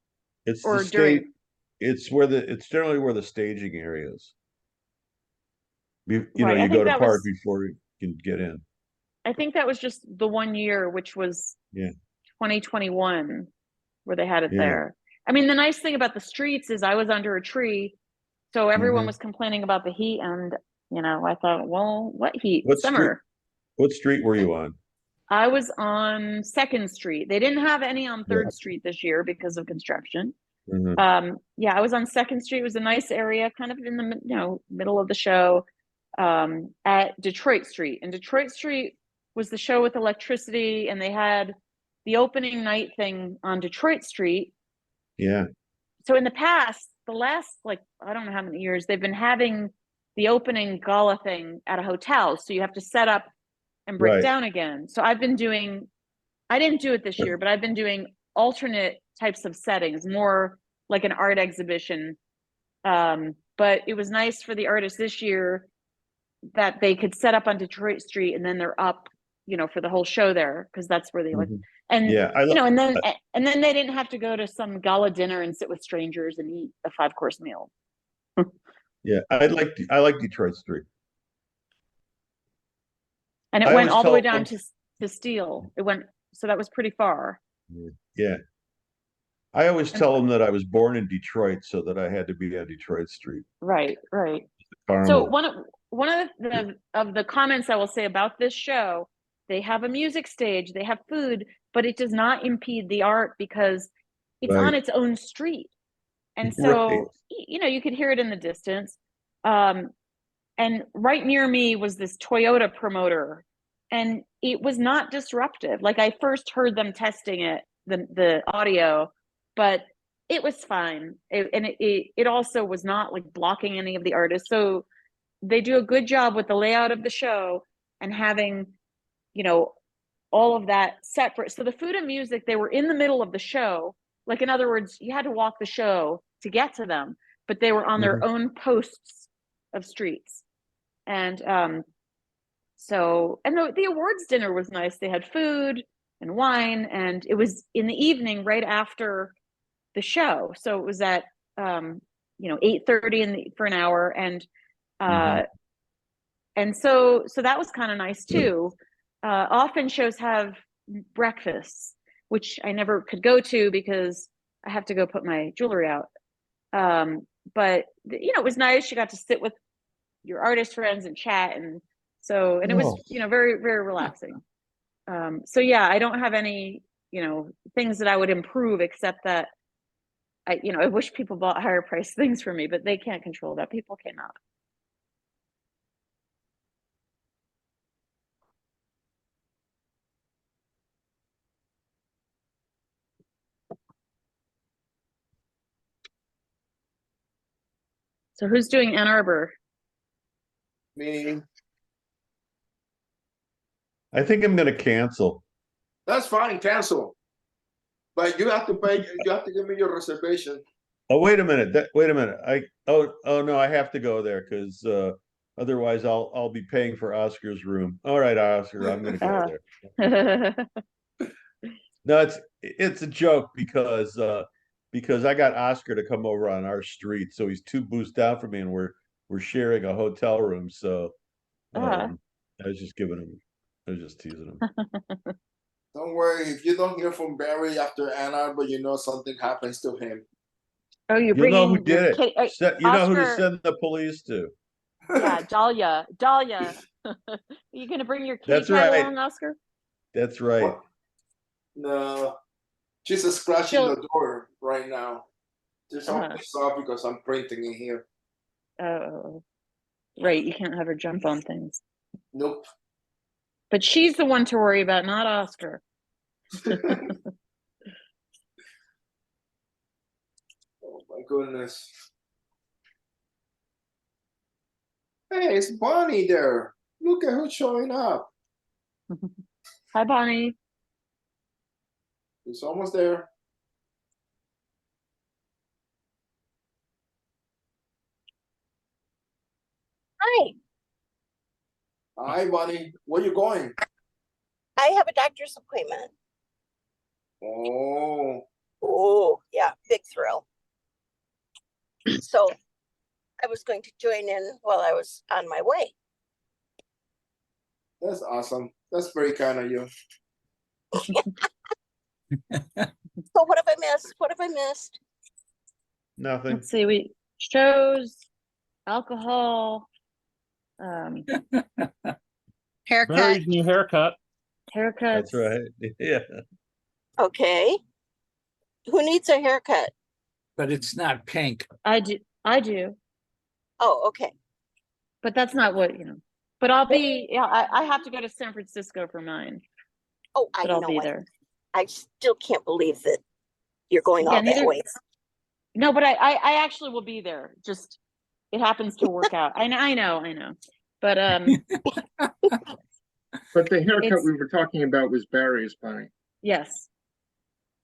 It's or the state. during. It's generally where the staging area is. You know, Right, you go to park before you can get in. I think that was just the 1 year, which was 2021, where they had it there. I mean, the nice thing about the streets is I was under a tree, so everyone was complaining about the heat, and you know, I thought, well, what heat? Summer. What street were you on? I was on 2nd Street. They didn't have any on 3rd Street this year because of construction. Yeah, I was on 2nd Street. It was a nice area, kind of in the middle of the show, at Detroit Street. And Detroit Street was the show with electricity, and they had the opening night thing on Detroit Street. Yeah. So in the past, the last, like, I don't know how many years, they've been having the opening gala thing at a hotel. So you have to set up and break down again. So I didn't do it this year, but I've been doing alternate types of settings, more like an art exhibition. But it was nice for the artists this year that they could set up on Detroit Street, and then they're up, you know, for the whole show there, because that's where they like. And you know, and then they didn't have to go to some gala dinner and sit with strangers and eat a 5-course meal. Yeah, I like Detroit Street. And it went all the way down to Steel. It went, so that was pretty far. Yeah. I always tell them that I was born in Detroit, so that I had to be on Detroit Street. Right. So one of the comments I will say about this show, they have a music stage, they have food, but it does not impede the art because it's on its own street. And so, you know, you could hear it in the distance. And right near me was this Toyota promoter, and it was not disruptive. Like, I first heard them testing it, the audio, but it was fine. It also was not like blocking any of the artists. So they do a good job with the layout of the show and having, you know, all of that separate. So the food and music, they were in the middle of the show. Like, in other words, you had to walk the show to get to them, but they were on their own posts of streets. And so, and the awards dinner was nice. They had food and wine, and it was in the evening right after the show. So it was at 8:30 for an hour, and and so that was kind of nice too. Often shows have breakfasts, which I never could go to because I have to go put my jewelry out. But it was nice. You got to sit with your artist friends and chat, and it was very, very relaxing. So yeah, I don't have any things that I would improve, except that I wish people bought higher priced things for me, but they can't control that. People cannot. So who's doing Ann Arbor? Me. I think I'm gonna cancel. That's fine, cancel. But you have to pay, you have to give me your reservation. Oh, wait a minute. Wait a minute. Oh no, I have to go there because otherwise I'll be paying for Oscar's room. All right, Oscar, I'm gonna go there. No, it's a joke because I got Oscar to come over on our street, so he's 2 booths down from me, and we're sharing a hotel room. So I was just teasing him. Don't worry, if you don't hear from Barry after Ann Arbor, something happens to him. Oh, you're You'll know who bringing your did it. kid. You know who to Oscar, send the police to. yeah, Dahlia. Are you gonna bring your kitty That's cat right. along, Oscar? That's right. What? No, she's scratching the door right now. There's some pissed off because I'm printing in here. Oh, right. You can't have her jump on things. Nope. But she's the one to worry about, not Oscar. Oh my goodness. Hey, it's Bonnie there. Look at who's showing up. Hi, Bonnie. It's almost there. Hi. Hi, Bonnie. Where you going? I have a doctor's appointment. Oh, yeah, big thrill. So I was going to join in while I was on my way. That's awesome. That's very kind of you. So what have I missed? What have I missed? Nothing. Let's see. We shows, alcohol, Haircut. Barry's new haircut. haircuts. That's right. Yeah. Okay. Who needs a haircut? But it's not pink. I do. Oh, okay. But that's not what, But I'll be, I have to go to San Francisco for mine. Oh, I but know. I'll be there. I still can't believe that you're going all that way. No, but I actually will be there. Just, it happens to work out. I know. But But the haircut we were talking about was Barry's, Bonnie. Yes.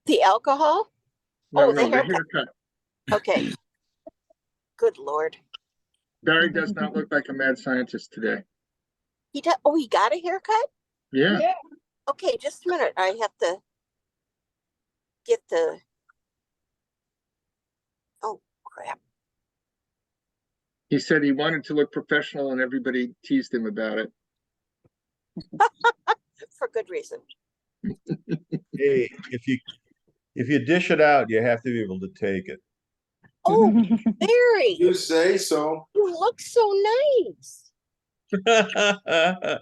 The alcohol? No, the haircut. Okay. Good Lord. Barry does not look like a mad scientist today. He does. Oh, he got a haircut? Yeah. Okay, just a minute. I have to get the. Oh, crap. He said he wanted to look professional and everybody teased him about it. For good reason. Hey, if you dish it out, you have to be able to take it. Oh, Barry. You say so. You look so nice. And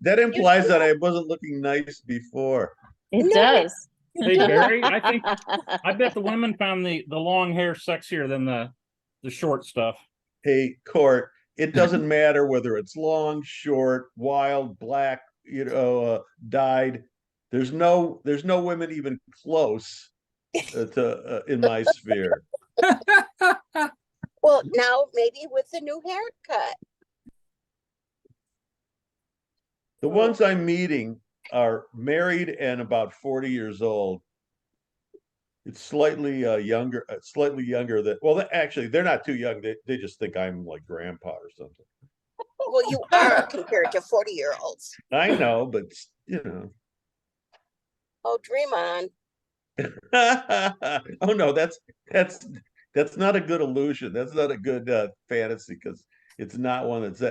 that implies that I wasn't looking nice before. It does. Hey, Barry, I bet the women found the long hair sexier than the short stuff. Hey, Court, it doesn't matter whether it's long, short, wild, black, dyed. There's no women even close to in my sphere. Well, now maybe with the new haircut. The ones I'm meeting are married and about 40 years old. It's slightly younger than, well, actually, they're not too young. They just think I'm like grandpa or something. Well, you are compared to 40-year-olds. I know, but Oh, dream on. Oh no, that's not a good illusion. That's not a good fantasy because it's not one that's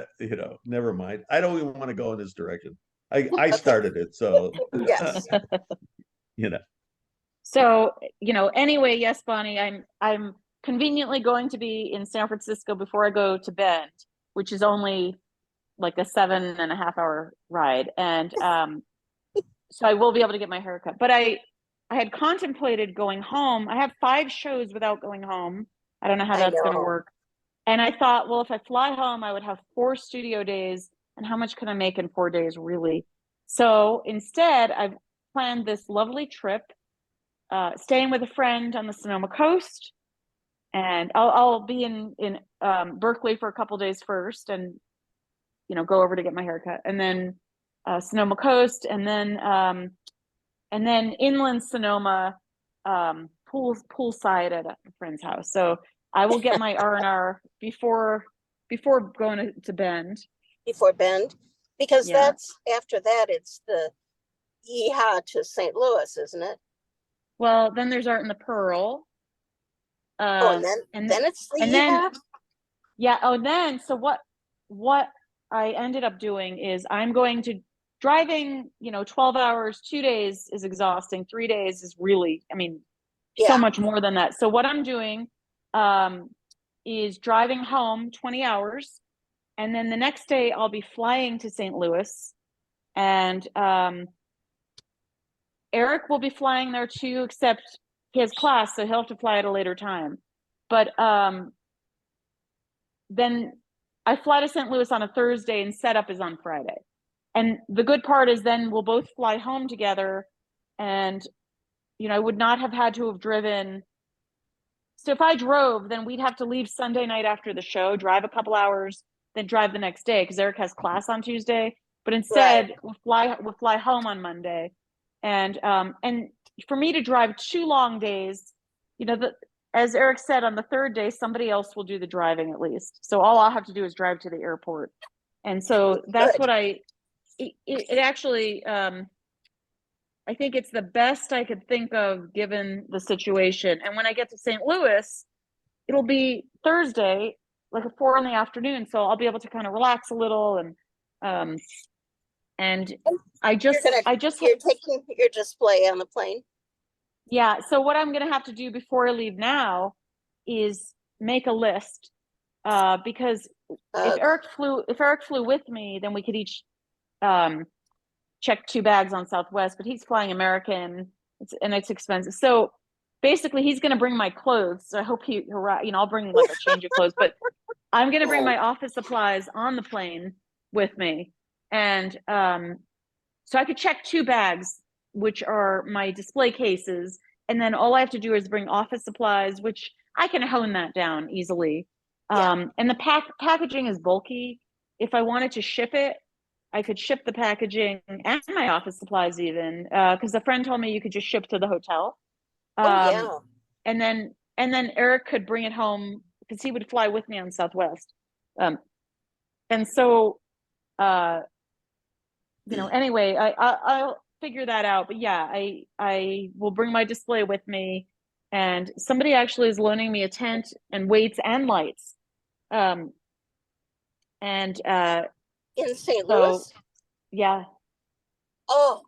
never mind. I don't even want to go in this direction. I started it, so Yes. you know. So, anyway, yes, Bonnie, I'm conveniently going to be in San Francisco before I go to Bend, which is only like a 7.5 hour ride. And so I will be able to get my hair cut. But I had contemplated going home. I have 5 shows without going home. I don't know how that's going to work. And I thought, well, if I fly home, I would have 4 studio days. And how much can I make in 4 days, really? So instead, I've planned this lovely trip, staying with a friend on the Sonoma coast. And I'll be in Berkeley for a couple days first, and go over to get my haircut, and then Sonoma coast, and then inland Sonoma, poolside at a friend's house. So I will get my R&R before going to Bend. Before Bend, because Yeah. that's after that. It's the Yeehaw to St. Louis, isn't it? Well, then there's Art in the Pearl. And then it's the Yeehaw. Yeah. Oh, then so what I ended up doing is I'm going to driving. 12 hours, 2 days is exhausting. 3 days is really, so much more than that. So what I'm doing is driving home 20 hours, and then the next day I'll be flying to St. Louis, and Eric will be flying there too, except he has class, so he'll have to fly at a later time. But then I fly to St. Louis on a Thursday, and setup is on Friday. And the good part is then we'll both fly home together, and I would not have had to have driven. So if I drove, then we'd have to leave Sunday night after the show, drive a couple hours, then drive the next day, because Eric has class on Tuesday. But instead, we'll fly home on Monday, and for me to drive 2 long days, as Eric said, on the 3rd day, somebody else will do the driving at least. So all I'll have to do is drive to the airport, and so that's what it actually. I think it's the best I could think of given the situation. And when I get to St. Louis, it'll be Thursday, like at 4 PM. So I'll be able to kind of relax a little, and you're taking your display on the plane. Yeah. So what I'm going to have to do before I leave now is make a list, because if Eric flew with me, then we could each check 2 bags on Southwest, but he's flying American, and it's expensive. So basically he's going to bring my clothes. So I hope I'll bring like a change of clothes, but I'm going to bring my office supplies on the plane with me. And so I could check 2 bags, which are my display cases. And then all I have to do is bring office supplies, which I can hone that down easily. And the packaging is bulky. If I wanted to ship it, I could ship the packaging and my office supplies even, because a friend told me you could just ship to the hotel. And then Eric could bring it home because he would fly with me on Southwest. And so, anyway, I'll figure that out. But yeah, I will bring my display with me, and somebody actually is loaning me a tent and weights and lights. In St. Louis? Yeah. Oh,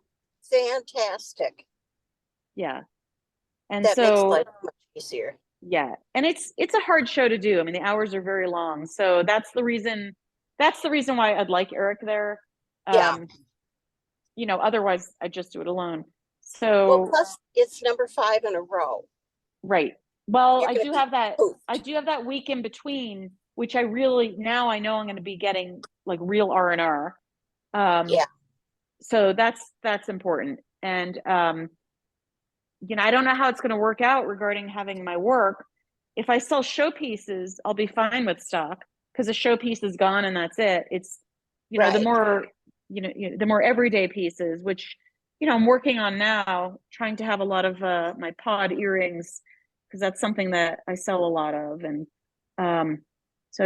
fantastic. Yeah. And that makes so life much easier. Yeah. And it's a hard show to do. I mean, the hours are very long. So that's the reason why I'd like Eric there. Otherwise I just do it alone. So plus it's number 5 in a row. Right. Well, I do have that week in between, which I know I'm going to be getting like real R&R. So that's important. And I don't know how it's going to work out regarding having my work. If I sell showpieces, I'll be fine with stock because the showpiece is gone and that's it. It's the more everyday pieces, which I'm working on now, trying to have a lot of my pod earrings because that's something that I sell a lot of. And so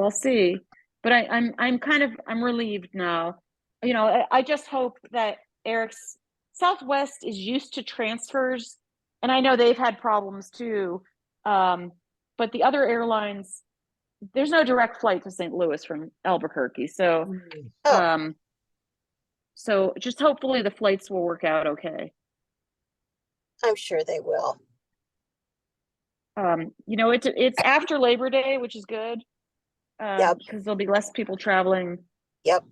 I'll see. But I'm relieved now. I just hope that Eric's Southwest is used to transfers, and I know they've had problems too. But the other airlines, there's no direct flight to St. Louis from Albuquerque. So So just hopefully the flights will work out okay. I'm sure they will. You know, it's after Labor Day, which is good. Yep. Because there'll be less people traveling. Yep.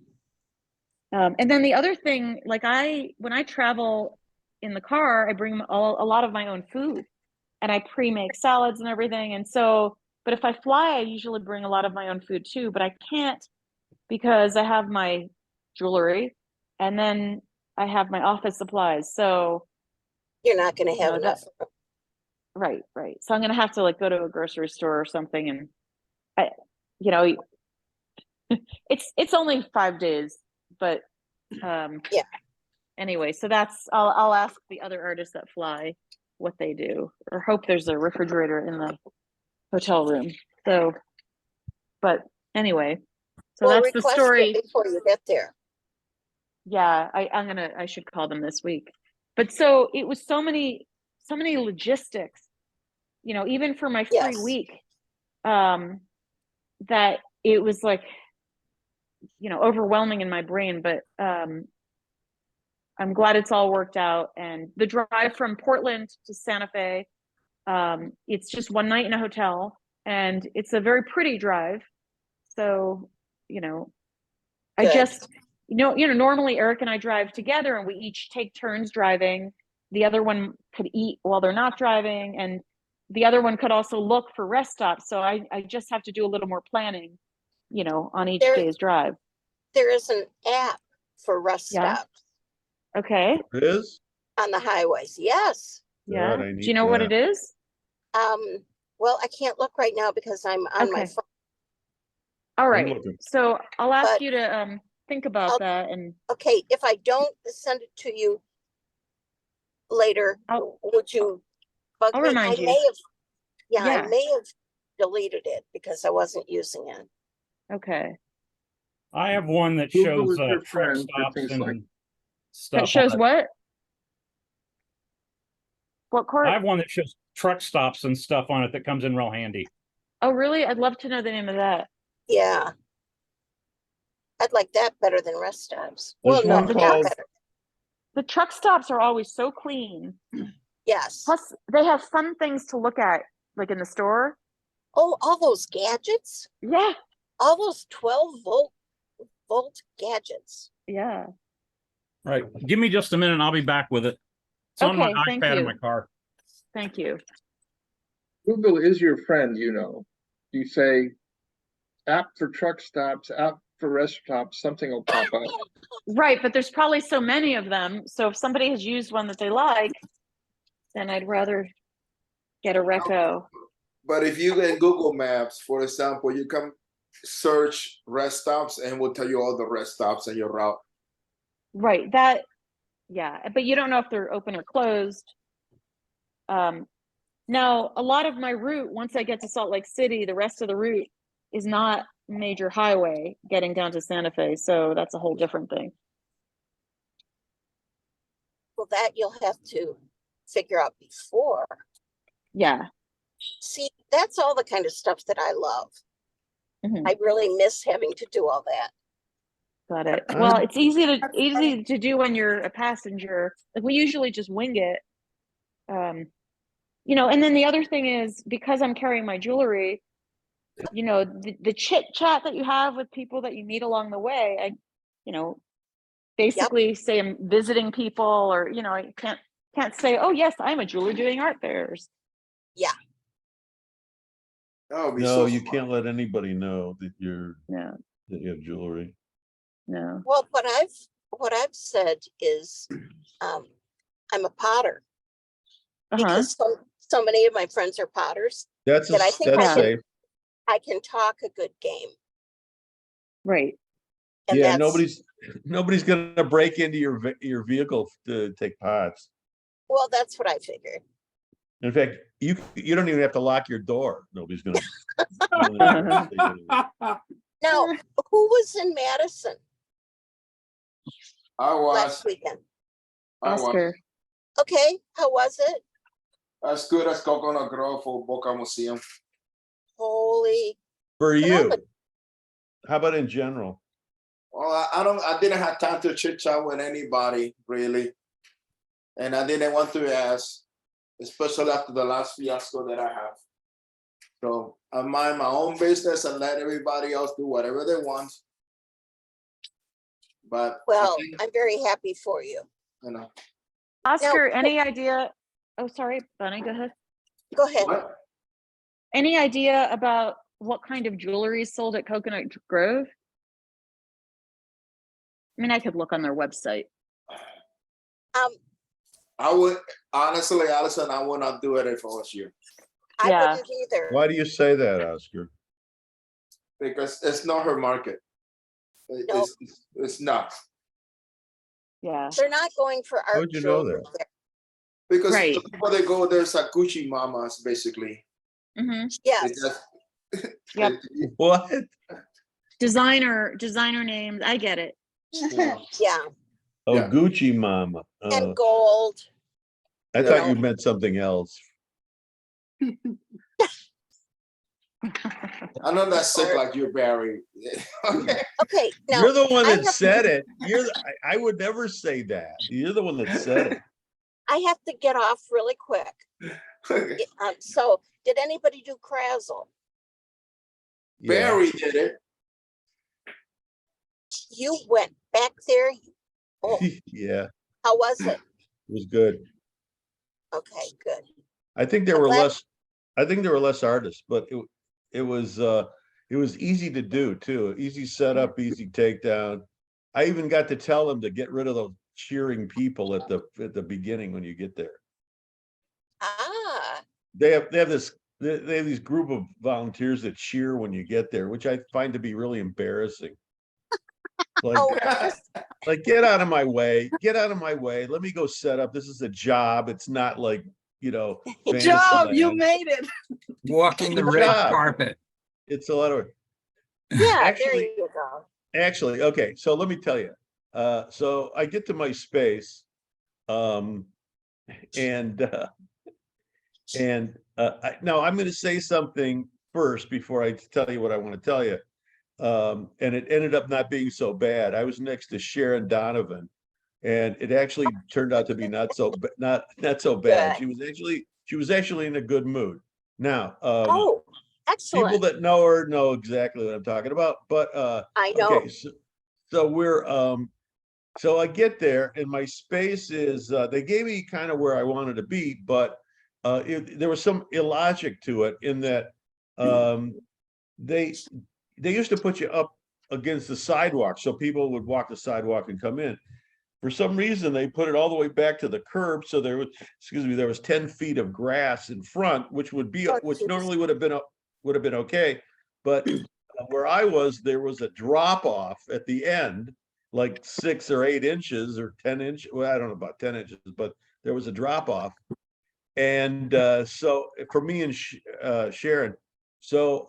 And then the other thing, like when I travel in the car, I bring a lot of my own food, and I pre-make salads and everything. And so, but if I fly, I usually bring a lot of my own food too, but I can't because I have my jewelry and then I have my office supplies. So You're not going to have know, enough. right. So I'm going to have to like go to a grocery store or something. And you know, it's only 5 days, but Yeah. Anyway, so that's I'll ask the other artists that fly what they do, or hope there's a refrigerator in the hotel room. So, but anyway, so Well, that's the request story. it before you get there. Yeah, I should call them this week. But so it was so many logistics, you know, even for my free Yes. week, that it was like, you know, overwhelming in my brain. But I'm glad it's all worked out. And the drive from Portland to Santa Fe, it's just one night in a hotel, and it's a very pretty drive. So, you know, I Good. just, normally Eric and I drive together and we each take turns driving. The other one could eat while they're not driving, and the other one could also look for rest stops. So I just have to do a little more planning, you know, on each day's drive. There is an app for rest stops Okay. It is? on the highways. Yes. Yeah. God, I Do need you know what that. it is? Well, I can't look right now because I'm on my Okay. phone. All I'm right. looking. So I'll ask But- you to think about that, and Okay, if I don't send it to you later, would you bug I'll me? remind you. I may have deleted it because I wasn't using it. Okay. I have one that Google shows is your truck friend for stops things and like- stuff. That shows on it. what? What court? I have one that shows truck stops and stuff on it that comes in real handy. Oh, really? I'd love to know the name of that. Yeah. I'd like that better than rest stops. There's Well, no, one not called- better. The truck stops are always so clean. Yes. Plus, they have fun things to look at, like in the store. Oh, all those gadgets, Yeah. all those 12-volt gadgets. Yeah. Right. Give me just a minute and I'll be back with it. It's on my Okay, thank iPad in you. my car. Thank you. Google is your friend, you know. You say app for truck stops, app for rest stops, something will pop up. Right, but there's probably so many of them. So if somebody has used one that they like, then I'd rather get a reco. But if you in Google Maps, for example, you can search rest stops and will tell you all the rest stops in your route. Right. That, yeah, but you don't know if they're open or closed. Now, a lot of my route, once I get to Salt Lake City, the rest of the route is not major highway getting down to Santa Fe. So that's a whole different thing. Well, that you'll have to figure out before. Yeah. See, that's all the kind of stuff that I love. Mhm. I really miss having to do all that. Got it. Well, it's easy to do when you're a passenger. Like we usually just wing it. You know, and then the other thing is because I'm carrying my jewelry, you know, the chit chat that you have with people that you meet along the way, I, you know, basically say I'm visiting people, or, you know, I can't say, oh yes, I'm a jeweler doing art fairs. Yeah. That would be No, so you fun. can't let anybody know that No, that you have jewelry. no. Well, what I've said is, I'm a potter because so many of my friends are potters That's that I think that's safe. I can talk a good game. Right. And Yeah, that's, nobody's gonna break into your vehicle to take pots. well, that's what I figured. In fact, you don't even have to lock your door. Nobody's gonna. Now, who was in Madison I was. last weekend? I was. Oscar. Okay, how was it? As good as Coconut Grove or Boca Museum. Holy For you, Columbus. how about in general? Well, I didn't have time to chit chat with anybody really, and I didn't want to ask, especially after the last fiasco that I have. So I mind my own business and let everybody else do whatever they want. But Well, I'm very happy for you. You know, Oscar, any idea? Oh, sorry, Bunny, go ahead. Go ahead. what? Any idea about what kind of jewelry is sold at Coconut Grove? I mean, I could look on their website. I would honestly, Allison, I would not do it if I was you. I Yeah. wouldn't either. Why do you say that, Oscar? Because it's not her market. Nope. It's not. Yeah. They're not going for How art would you know jewelry that? there. Because Right. before they go, there's a Gucci mamas, basically. Mm-hmm. Yes. Yep. What? Designer names. I get it. Yeah. Yeah. Oh, Yeah. Gucci mama. And gold. I Yeah. thought you meant something else. I'm not that sick like you, Barry. Okay. Okay. Now You're the one I that have- said it. I would never say that. You're the one that said it. I have to get off really quick. So did anybody do Crazzle? Yeah. Barry did it. You went back there. Oh, Yeah, how was it? it was good. Okay, good. I think there I'm were glad- less. I think there were less artists, but it was easy to do too. Easy setup, easy takedown. I even got to tell them to get rid of those cheering people at the beginning when you get there. Ah, They have these group of volunteers that cheer when you get there, which I find to be really embarrassing. Like, oh, like get out of my way, get out of my way. Let me go set up. This is a job. It's not like, Good job, you Fantasyland. made it. Walking the Good red job. carpet. It's a lot of yeah, there Actually- you go. Actually, okay, so let me tell you. So I get to my space, and now I'm going to say something first before I tell you what I want to tell you. And it ended up not being so bad. I was next to Sharon Donovan, and it actually turned out to be not so bad. Good. She was actually in a good mood. Now, Oh, people excellent. that know her know exactly what I'm talking about. But I know. okay, so we're so I get there, and my space is they gave me kind of where I wanted to be, but there was some illogic to it in that they used to put you up against the sidewalk so people would walk the sidewalk and come in. For some reason, they put it all the way back to the curb, so there was 10 feet of grass in front, which normally would have been okay, but where I was, there was a drop off at the end, like 6 or 8 inches or 10 inches. Well, I don't know about 10 inches, but there was a drop off, and so for me and Sharon. So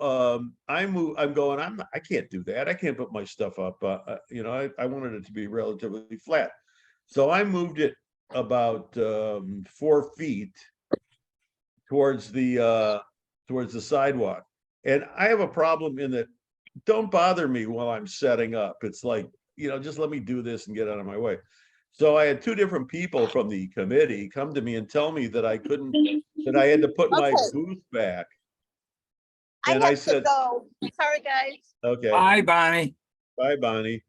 I'm going, I can't do that. I can't put my stuff up. I wanted it to be relatively flat. So I moved it about 4 feet towards the sidewalk. And I have a problem in that, don't bother me while I'm setting up. It's like, just let me do this and get out of my way. So I had 2 different people from the committee come to me and tell me that I had to put my booth back. And I said, go. Sorry, guys. okay, Bye, Bonnie. bye, Bonnie.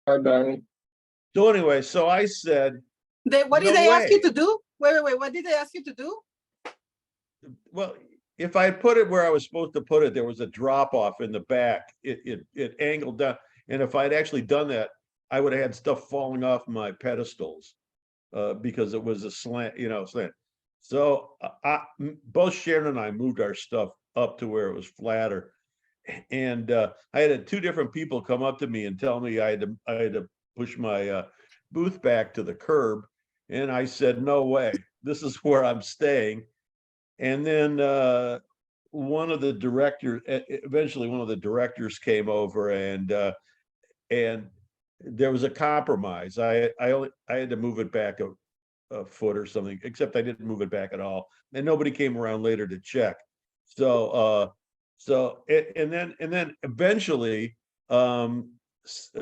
Bye, Bonnie. So anyway, so I said, What did No they ask you way. to do? Wait. What did they ask you to do? well, if I put it where I was supposed to put it, there was a drop off in the back. It angled down. And if I'd actually done that, I would have had stuff falling off my pedestals because it was a slant. So both Sharon and I moved our stuff up to where it was flatter. And I had 2 different people come up to me and tell me I had to push my booth back to the curb. And I said, no way, this is where I'm staying. And then eventually one of the directors came over, and there was a compromise. I had to move it back a foot or something, except I didn't move it back at all. And nobody came around later to check. So and then eventually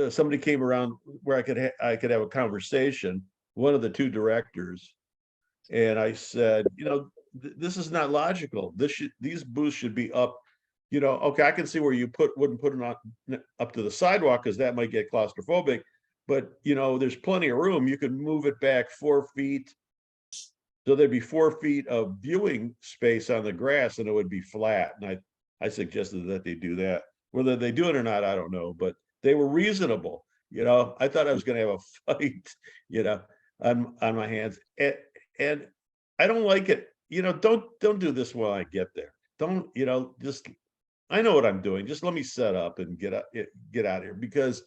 somebody came around where I could have a conversation, one of the two directors, and I said, this is not logical. These booths should be up. Okay, I can see where you wouldn't put it on up to the sidewalk because that might get claustrophobic, but there's plenty of room. You could move it back 4 feet, so there'd be 4 feet of viewing space on the grass, and it would be flat. And I suggested that they do that. Whether they do it or not, I don't know, but they were reasonable. I thought I was going to have a fight, on my hands, and I don't like it. Don't do this while I get there. Don't, just, I know what I'm doing. Just let me set up and get out of here, because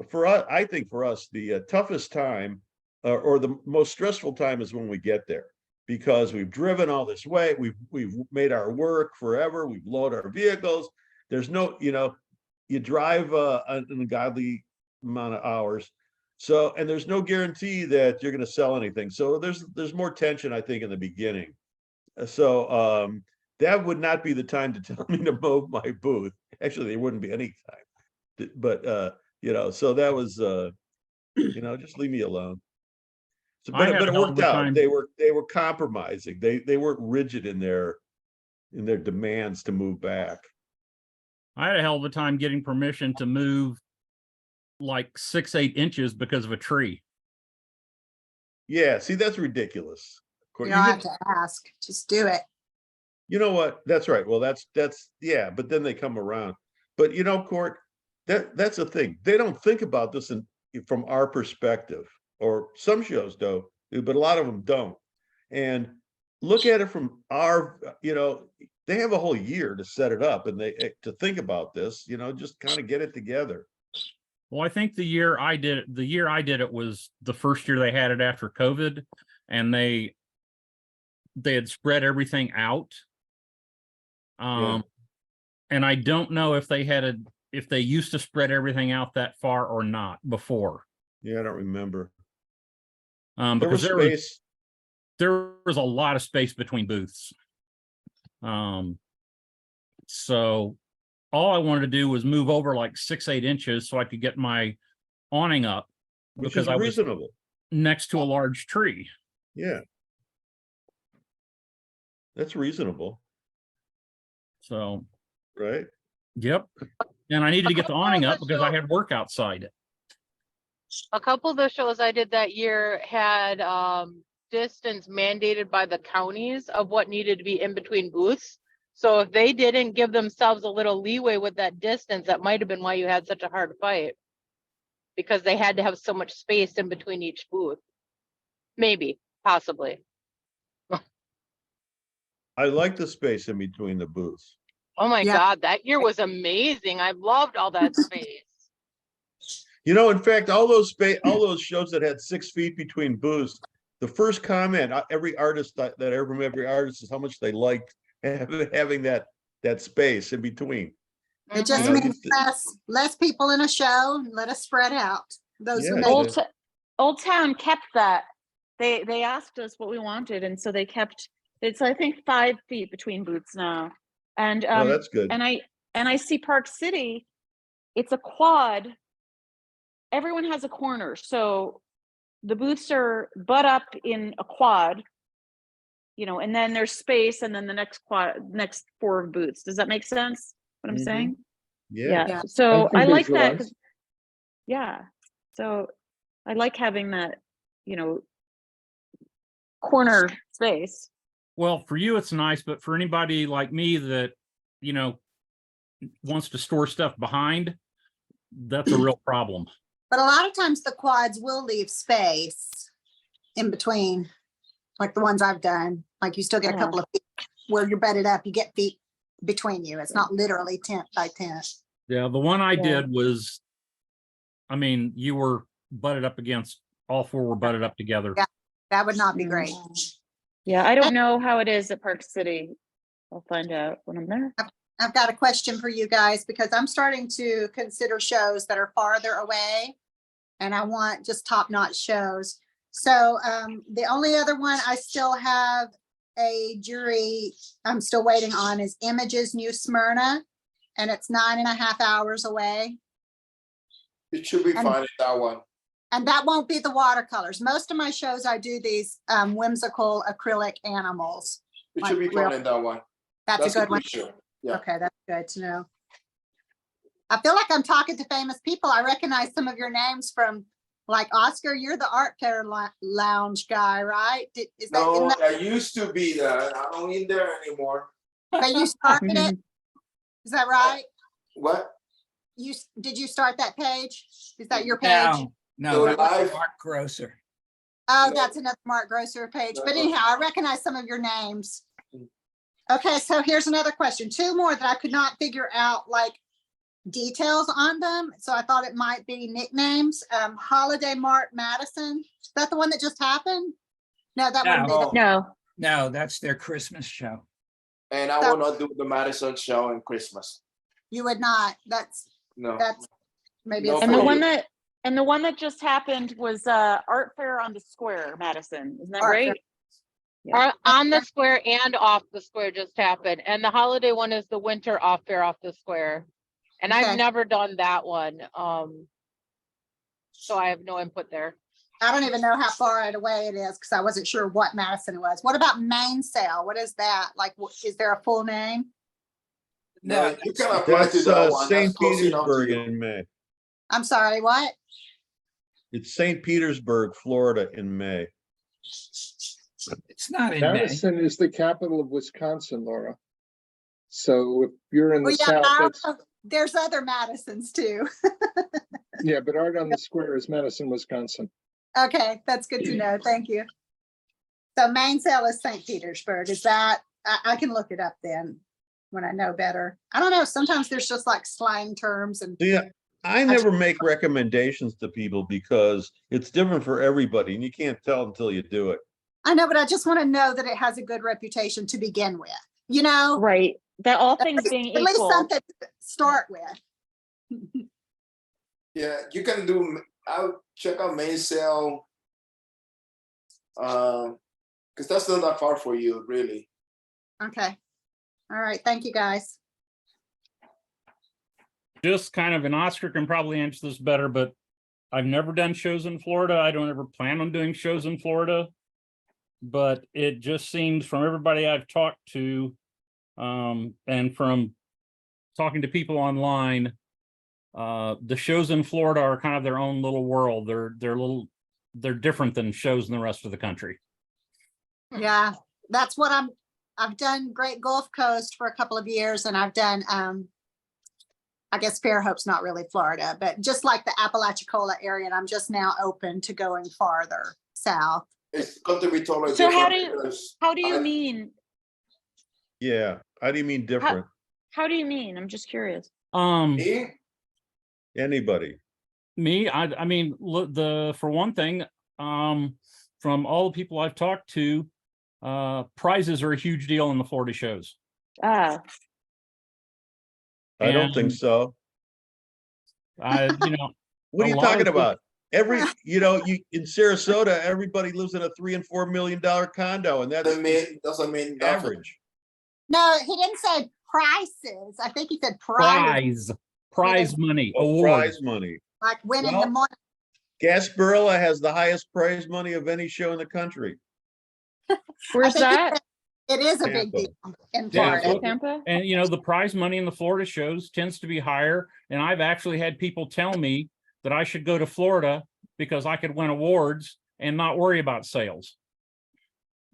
for us, I think for us, the toughest time or the most stressful time is when we get there, because we've driven all this way. We've made our work forever. We've loaded our vehicles. There's no, you drive an ungodly amount of hours. So, and there's no guarantee that you're going to sell anything. So there's more tension, I think, in the beginning. So that would not be the time to tell me to move my booth. Actually, there wouldn't be any time. But so that was just leave me alone. So, but it worked out. They were compromising. They weren't rigid in their demands to move back. I had a hell of a time getting permission to move like 6-8 inches because of a tree. Yeah, see, that's ridiculous. You don't have to ask, just do it. You know what? That's right. Well, that's yeah, but then they come around. But Court, that's the thing. They don't think about this from our perspective, or some shows do, but a lot of them don't. And look at it from our, they have a whole year to set it up and to think about this, just kind of get it together. Well, I think the year I did it was the first year they had it after COVID, and they had spread everything out. And I don't know if they used to spread everything out that far or not before. Yeah, I don't remember. Because there was a lot of space between booths. So all I wanted to do was move over like 6-8 inches so I could get my awning up, which because is reasonable. I was next to a large tree. Yeah, that's reasonable. So, right. Yep. And I needed to get the awning up because I had work outside. A couple of the shows I did that year had distance mandated by the counties of what needed to be in between booths. So if they didn't give themselves a little leeway with that distance, that might have been why you had such a hard fight, because they had to have so much space in between each booth. Maybe, possibly. I like the space in between the booths. Oh my God, that year was amazing. I loved all that space. In fact, all those shows that had 6 feet between booths, the first comment every artist that I heard from every artist is how much they liked having that space in between. It just means less people in a show, and let us spread out. Those Old Town kept that. They asked us what we wanted, and so they kept. It's, I think, 5 feet between booths now. And that's good. And I see Park City, it's a quad. Everyone has a corner, so the booths are butt up in a quad, and then there's space, and then the next 4 booths. Does that make sense? What I'm saying? Yeah. So I like that. Yeah. So I like having that, corner space. Well, for you, it's nice, but for anybody like me that, wants to store stuff behind, that's a real problem. But a lot of times the quads will leave space in between, like the ones I've done. Like you still get a couple of feet where you're bedded up, you get feet between you. It's not literally tent by tent. Yeah, the one I did was, you were butted up against, all 4 were butted up together. Yeah, that would not be great. Yeah, I don't know how it is at Park City. I'll find out when I'm there. I've got a question for you guys, because I'm starting to consider shows that are farther away, and I want just top-notch shows. So the only other one I still have a jury I'm still waiting on is Images New Smyrna, and it's 9.5 hours away. It should be And- fine in that one. And that won't be the watercolors. Most of my shows, I do these whimsical acrylic animals. It Like should be real- fine in that one. That's a good one. show. Yeah. Okay, that's good to know. I feel like I'm talking to famous people. I recognize some of your names from, like Oscar, you're the Art Fair Lounge guy, right? Is that in No, that? I used to be that. I don't in there anymore. But you started it? Is that right? What? Did you start that page? Is that your page? No, So that was live- Mark Grosser. Oh, No. that's another Mark Grosser page. No. But anyhow, I recognize some of your names. Okay, so here's another question. Two more that I could not figure out like details on them. So I thought it might be nicknames. Holiday Mart Madison. Is that the one that just happened? No, that wouldn't be the, No, No, that's their Christmas show. And I So- will not do the Madison show in Christmas. you would not. That's No. maybe. No, it's and the for one you. that just happened was Art Fair on the Square, Madison. Isn't that Art right? On the square and off the square just happened. And the holiday one is the winter off fair off the square. And Okay. I've never done that one. So I have no input there. I don't even know how far away it is because I wasn't sure what Madison it was. What about Main Sale? What is that? Like, is there a full name? No, you can apply to That's that one. St. That's close enough to Petersburg you. in May. I'm sorry, what? It's St. Petersburg, Florida in May. It's not in May. Madison is the capital of Wisconsin, Laura. So if you're in Well, the yeah, south, that's, there's other Madisons too. yeah, but Art on the Square is Madison, Wisconsin. Okay, that's good to know. Thank you. So Main Sale is St. Petersburg. Is that, I can look it up then when I know better. I don't know. Sometimes there's just like slang terms and Yeah, I never make recommendations to people because it's different for everybody and you can't tell until you do it. I know, but I just want to know that it has a good reputation to begin with, you know? Right. That all At things least- being at least equal. something to start with. Yeah, you can do. I'll check out Main Sale. Because that's not that far for you, really. Okay. All right. Thank you, guys. Just kind of, and Oscar can probably answer this better, but I've never done shows in Florida. I don't ever plan on doing shows in Florida. But it just seems from everybody I've talked to, and from talking to people online, the shows in Florida are kind of their own little world. They're different than shows in the rest of the country. Yeah, that's what I've done Great Gulf Coast for a couple of years and I've done, I guess Fairhope's not really Florida, but just like the Apalachicola area, and I'm just now open to going farther south. It's going to be totally So different. how do you I- mean? Yeah, how do you mean different? How do you mean? I'm just curious. Me? Anybody? Me, I mean, look, for one thing, from all the people I've talked to, prizes are a huge deal in the Florida shows. Ah, I don't think And- so. You know, What are a you lot talking of the- about? You in Sarasota, everybody lives in a $3 and $4 million condo, and that's Doesn't mean nothing. average. No, he didn't say prices. I think he said prize, prize money, Oh, awards. prize money. like winning the Well, money. Gasparilla has the highest prize money of any show in the country. where's think he that? It is a big Tampa. deal in Tampa. Florida. Tampa? And you know, the prize money in the Florida shows tends to be higher. And I've actually had people tell me that I should go to Florida because I could win awards and not worry about sales.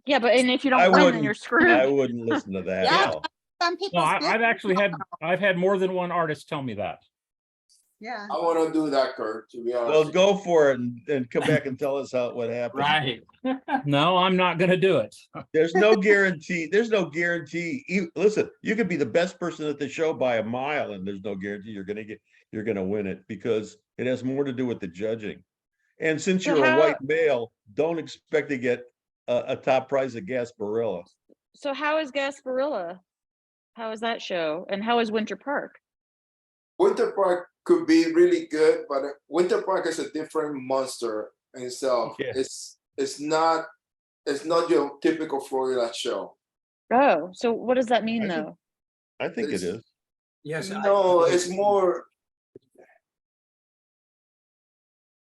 Yeah, but and if you I don't win, then wouldn't- you're screwed. I wouldn't listen to that. Yeah. No. Some people. No, I've actually had more than one artist tell me that. Yeah. I want to do that, Kurt, to be honest. Well, go for it and come back and tell us what happened. No, I'm not going to do it. There's no guarantee. There's no guarantee. Listen, you could be the best person at the show by a mile, and there's no guarantee you're gonna win it because it has more to do with the judging. And since So you're a how- white male, don't expect to get a top prize at Gasparilla. So how is Gasparilla? How is that show? And how is Winter Park? Winter Park could be really good, but Winter Park is a different monster in itself. Yeah. It's not your typical Florida show. Oh, so what does that mean I think- though? I think it is. Yes. No, it's more.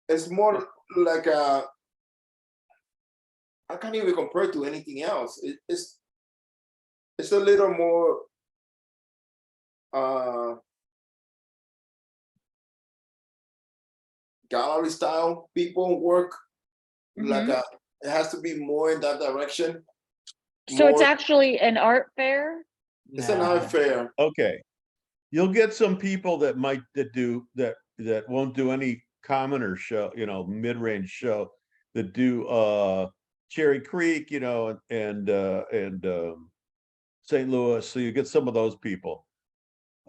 it's more like I can't even compare it to anything else. It's a little more gallery style people work. Like it has to be more in that direction. So it's actually an art fair? It's an art fair. Okay. You'll get some people that might that won't do any commoner show, you know, mid-range show, that do Cherry Creek, you know, and St. Louis. So you get some of those people.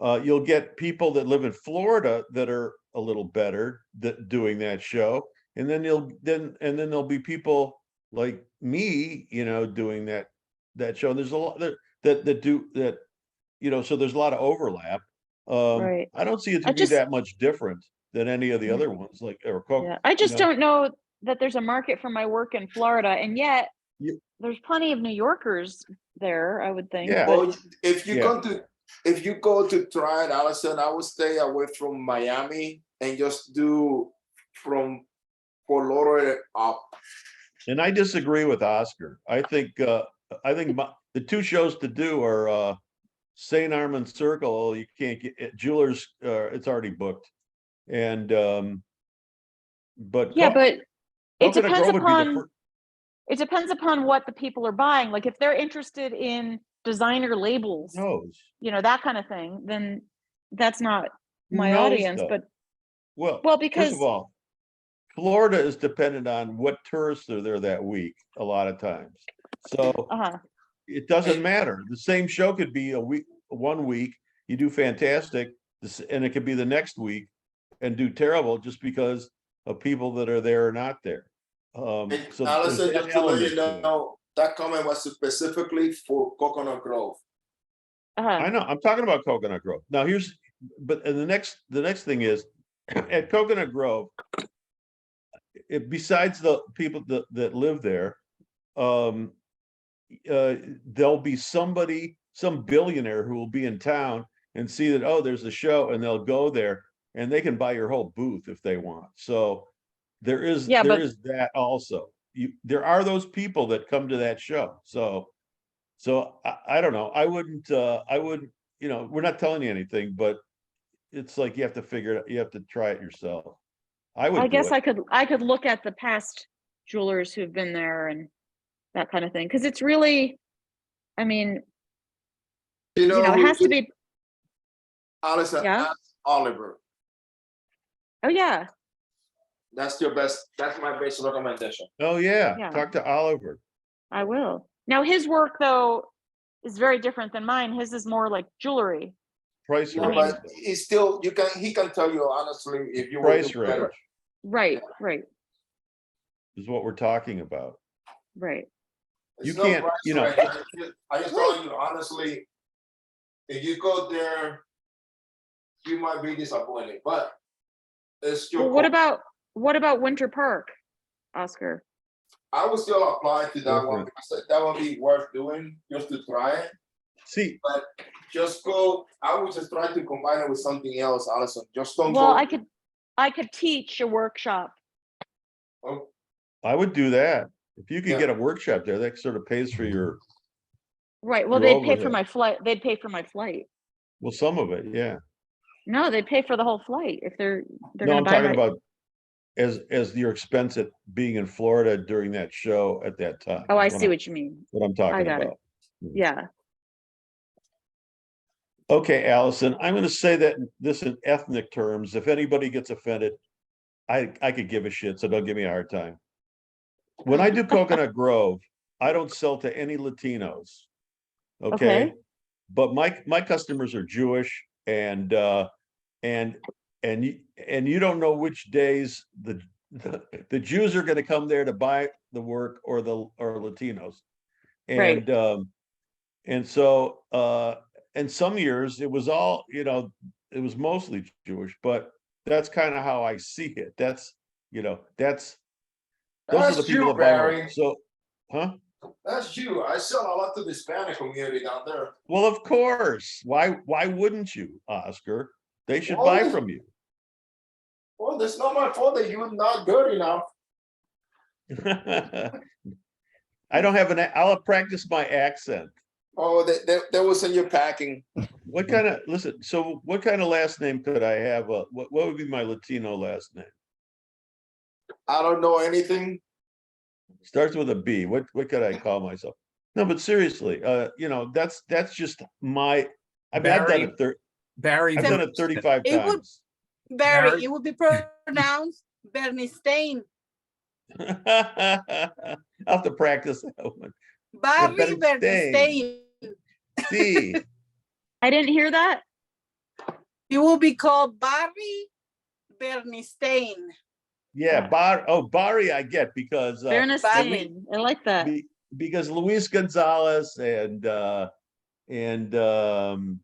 You'll get people that live in Florida that are a little better that doing that show. And then then there'll be people like me, you know, doing that show. And there's a lot that do that, you know, so there's a lot of overlap. Right. I don't see it to be that much different than any of the other ones, like I just don't know that there's a market for my work in Florida, and yet there's plenty of New Yorkers there, I would think. Yeah. Well, if you go to try it, Allison, I would stay away from Miami and just do from Fort Lauderdale up. And I disagree with Oscar. I think the two shows to do are St. Armand Circle. You can't get it. Jewelers, it's already booked. And but it depends upon what the people are buying. Like if they're interested in designer labels, you know, that kind of thing, then that's not my audience. But because first of all, Florida is dependent on what tourists are there that week a lot of times. So it doesn't matter. The same show could be one week, you do fantastic, and it could be the next week and do terrible just because of people that are there or not there. So Allison, just to let you know, that comment was specifically for Coconut Grove. I know, I'm talking about Coconut Grove. Now the next thing is at Coconut Grove, besides the people that live there, there'll be some billionaire who will be in town and see that, oh, there's a show, and they'll go there and they can buy your whole booth if they want. So there is that also. There are those people that come to that show. So I don't know. I wouldn't, you know, we're not telling you anything, but it's like you have to figure it out. You have to try it yourself. I guess I could look at the past jewelers who've been there and that kind of thing, because it's really, I mean, you know, it has to be. Allison, ask Oliver. Oh yeah. That's my best recommendation. Oh yeah. Talk to Oliver. I will. Now his work though is very different than mine. His is more like jewelry. Price range. But it's still, he can tell you honestly if you price range. Right. Is what we're talking about. Right. You can't, you know. I just telling you honestly, if you go there, you might be disappointed, but it's your what about Winter Park, Oscar? I would still apply to that one because that would be worth doing just to try it. See, but just go. I would just try to combine it with something else, Allison. Just don't go. Well, I could teach a workshop. Oh. I would do that. If you could get a workshop there, that sort of pays for your. Right. Well, they'd pay for my flight. They'd pay for my flight. Well, some of it, yeah. No, they pay for the whole flight if they're. No, I'm talking about as your expense at being in Florida during that show at that time. Oh, I see what you mean. What I'm talking about. Yeah. Okay, Allison, I'm going to say that this in ethnic terms. If anybody gets offended, I could give a shit, so don't give me a hard time. When I do Coconut Grove, I don't sell to any Latinos. Okay. But my customers are Jewish, and you don't know which days the Jews are going to come there to buy the work or Latinos. And and so and some years it was all, you know, it was mostly Jewish, but that's kind of how I see it. That's, you know, those are the people that buy. So, That's you. I sell a lot to the Hispanic community down there. Well, of course. Why wouldn't you, Oscar? They should buy from you. Well, it's not my fault that you're not good enough. I don't have I'll practice my accent. Oh, that was in your packing. What kind of, listen, so what kind of last name could I have? What would be my Latino last name? I don't know anything. Starts with a B. What could I call myself? No, but seriously, you know, that's just my, I mean, I've done it Barry. I've done it 35 It would- times. Barry, it would be pronounced Bernstein. I'll have to practice that one. Barry Bernstein. Bernstein. See, I didn't hear that. You will be called Barry Bernstein. yeah, Barry I get because Bernstein. I like that. because Luis Gonzalez and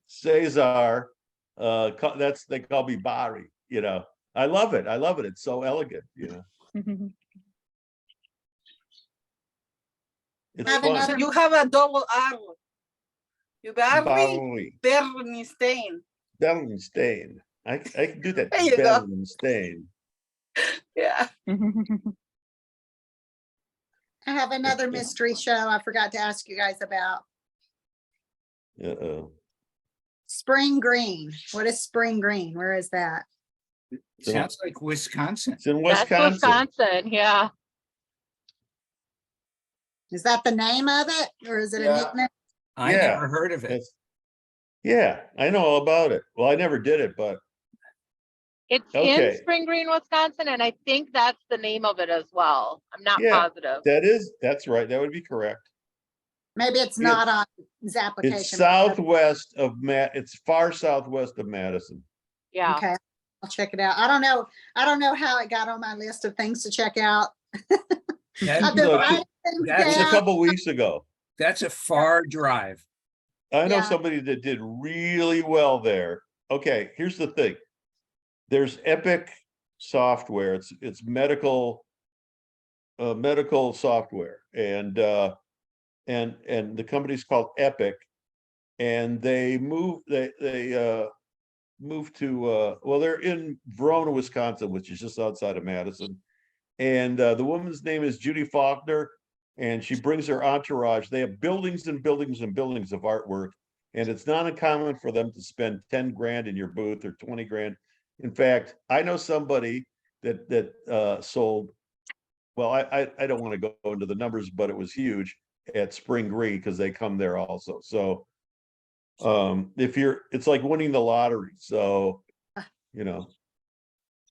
Cesar, they call me Barry. You know, I love it. It's so elegant. You know, it's fun. You have a double R. You Barry Barry Bernstein. Bernstein. I can do that. There you go. Bernstein. Yeah. I have another mystery show I forgot to ask you guys about. Uh-oh. Spring Green. What is Spring Green? Where is that? Sounds like Wisconsin. It's in That's Wisconsin. Wisconsin, yeah. Is that the name of it, or is it a Yeah. nickname? I Yeah. never heard of it. Yeah, I know all about it. Well, I never did it, but It's Okay. in Spring Green, Wisconsin, and I think that's the name of it as well. I'm not Yeah, positive. that's right. That would be correct. Maybe it's Yeah. not on his application. It's southwest of it's far southwest of Madison. Yeah. Okay, I'll check it out. I don't know how it got on my list of things to check out. I've been So, writing things that's Just a down. couple weeks ago. That's a far drive. I know Yeah. somebody that did really well there. Okay, here's the thing. There's Epic software. It's medical software, and the company's called Epic, and they moved to well, they're in Verona, Wisconsin, which is just outside of Madison, and the woman's name is Judy Faulkner, and she brings her entourage. They have buildings and buildings and buildings of artwork, and it's not uncommon for them to spend 10 grand in your booth or 20 grand. In fact, I know somebody that sold, well, I don't want to go into the numbers, but it was huge at Spring Green because they come there also. So it's like winning the lottery. So, you know,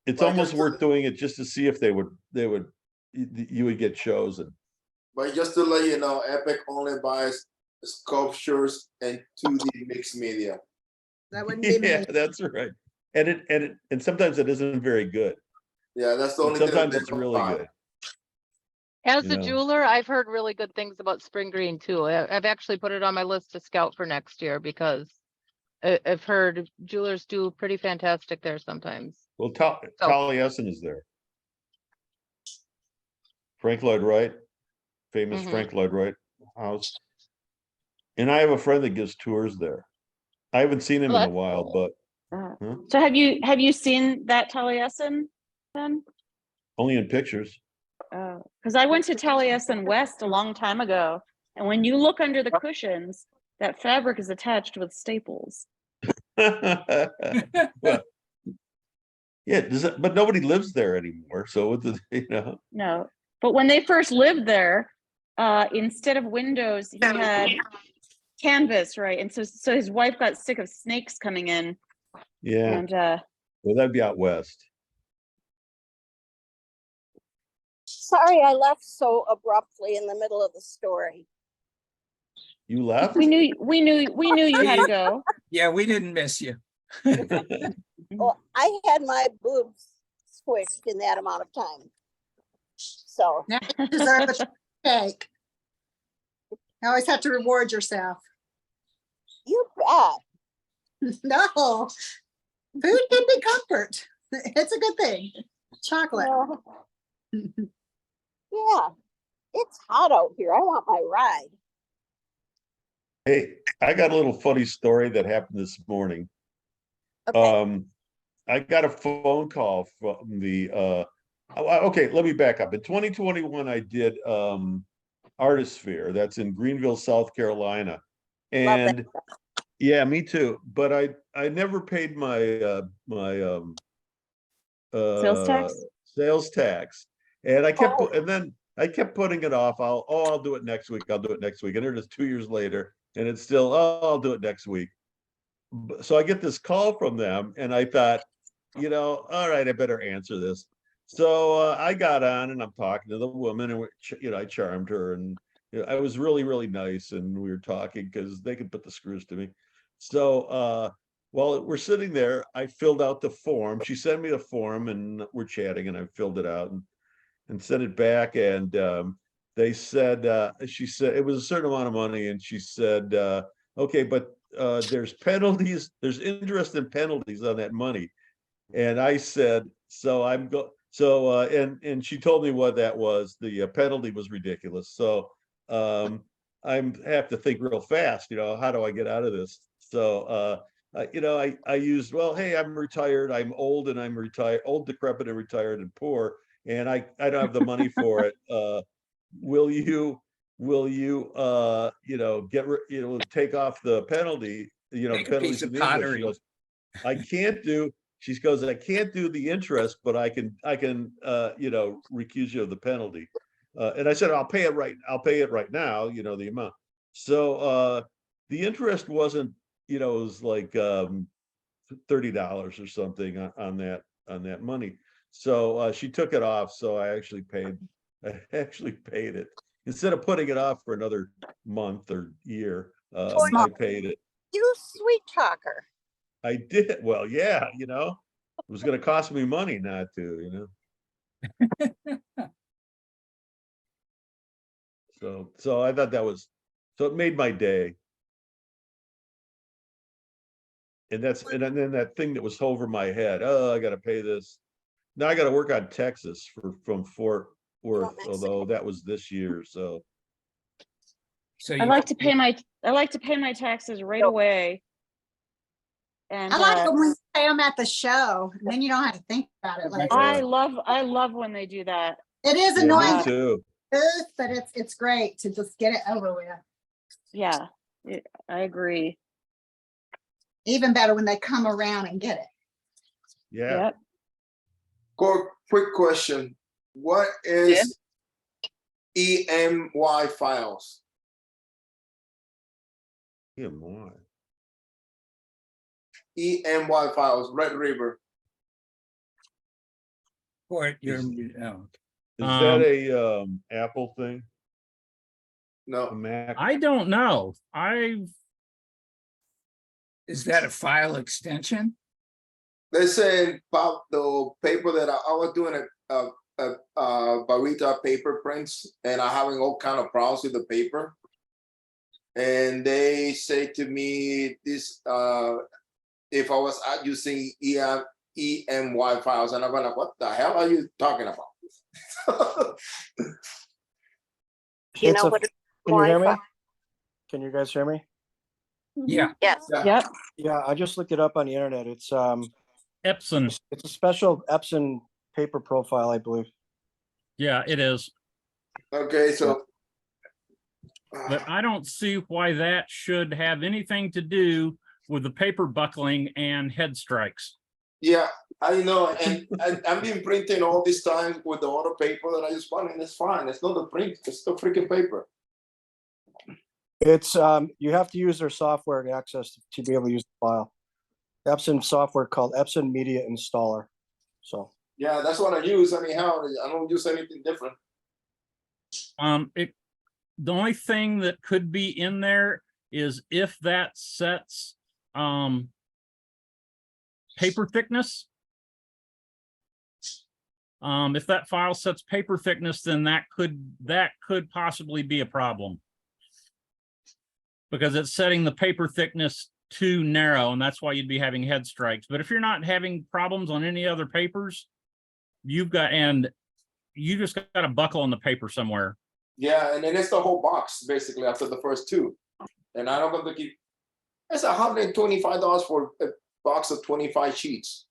it's But almost just- worth doing it just to see if you would get chosen. But just to let you know, Epic only buys sculptures and 2D mixed media. That wouldn't be Yeah, me. that's right. And sometimes it isn't very good. Yeah, that's the But only thing. sometimes they it's don't really buy. good. As You a know. jeweler, I've heard really good things about Spring Green too. I've actually put it on my list to scout for next year because I've heard jewelers do pretty fantastic there sometimes. Well, Taliesin is there. Frank Lloyd Wright, famous Mhm. Frank Lloyd Wright house. And I have a friend that gives tours there. I haven't seen him Oh, in a that's while, cool. but So have you seen that Taliesin then? only in pictures. Because I went to Taliesin West a long time ago, and when you look under the cushions, that fabric is attached with staples. Well, yeah, but nobody lives there anymore. So what No, but when they first lived there, instead of windows, he had canvas, right? And so his wife got sick of snakes coming in. Yeah. And Well, that'd be out west. Sorry, I left so abruptly in the middle of the story. You left? we knew you had to go. Yeah, we didn't miss you. Well, I had my boobs squished in that amount of time. So Now you deserve a cake. You always have to reward yourself. you bet. No, food can be comfort. It's a good thing. Chocolate. Well, yeah, it's hot out here. I want my ride. Hey, I got a little funny story that happened this morning. Okay. I got a phone call from the okay, let me back up. In 2021, I did Artisphere. That's in Greenville, South Carolina. And yeah, me too. But I never paid my sales tax. And I kept and then I kept putting it off. I'll do it next week. I'll do it next week. And it is 2 years later, and it's still, I'll do it next week. So I get this call from them, and I thought, all right, I better answer this. So I got on, and I'm talking to the woman, and I charmed her, and I was really, really nice, and we were talking because they could put the screws to me. So while we're sitting there, I filled out the form. She sent me the form, and we're chatting, and I filled it out and sent it back. And they said, she said it was a certain amount of money, and she said, okay, but there's penalties, there's interest and penalties on that money. And I said, and she told me what that was. The penalty was ridiculous. So I have to think real fast, how do I get out of this? So I used, well, hey, I'm retired, I'm old, and I'm retired, old, decrepit, and retired and poor, and I don't have the money for it. Will you take off the penty, penalties of in the interest? pottery. She goes, I can't do the interest, but I can recuse you of the penalty. And I said, I'll pay it right now, the amount. So the interest wasn't, it was like $30 or something on that money. So she took it off. So I actually paid it. Instead of putting it off for another month or year, I paid it. You sweet talker. I did. Well, yeah, it was going to cost me money not to, So I thought so it made my day. And then that thing that was over my head. Oh, I got to pay this. Now I got to work on Texas from Fort Worth, although that was this year. So I like to pay my taxes right away. And I like when we pay them at the show, and then you don't have to think about it later. I love when they do that. It is annoying me too. But it's great to just get it over with. Yeah, I agree. Even better when they come around and get it. Yeah. Yep. Quick question. What is EMY files? EMY. EMY files, Red River. Or your Is that a Apple thing? No. A Mac? I don't know. Is that a file extension? They're saying about the paper that I was doing a Barita paper prints, and I'm having all kind of problems with the paper. And they say to me this, if I was using EMY files, and I'm like, what the hell are you talking about? You know what? Can you hear me? Can you guys hear me? Yeah. Yes. Yep. Yeah, I just looked it up on the internet. It's Epson. it's a special Epson paper profile, I believe. Yeah, it is. Okay, so But I don't see why that should have anything to do with the paper buckling and head strikes. yeah, I know, and I've been printing all this time with the other paper that I just bought, and it's fine. It's not the print, it's the freaking paper. It's you have to use their software to access to be able to use the file. Epson software called Epson Media Installer. So yeah, that's what I use. Anyhow, I don't use anything different. The only thing that could be in there is if that sets paper thickness. If that file sets paper thickness, then that could possibly be a problem, because it's setting the paper thickness too narrow, and that's why you'd be having head strikes. But if you're not having problems on any other papers, you just got a buckle on the paper somewhere. Yeah, and then it's the whole box basically after the first two, and I don't going to keep. It's $125 for a box of 25 sheets.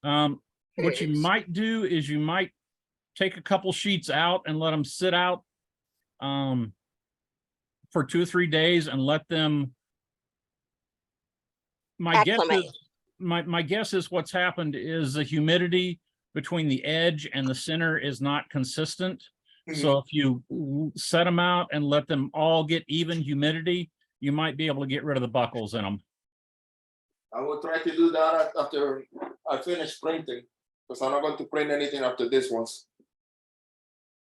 What you might do is you might take a couple sheets out and let them sit out for 2 or 3 days and let them. My guess is what's happened is the humidity between the edge and the center is not consistent. So if you set them out and let them all get even humidity, you might be able to get rid of the buckles in them. I will try to do that after I finish printing, because I'm not going to print anything after this one.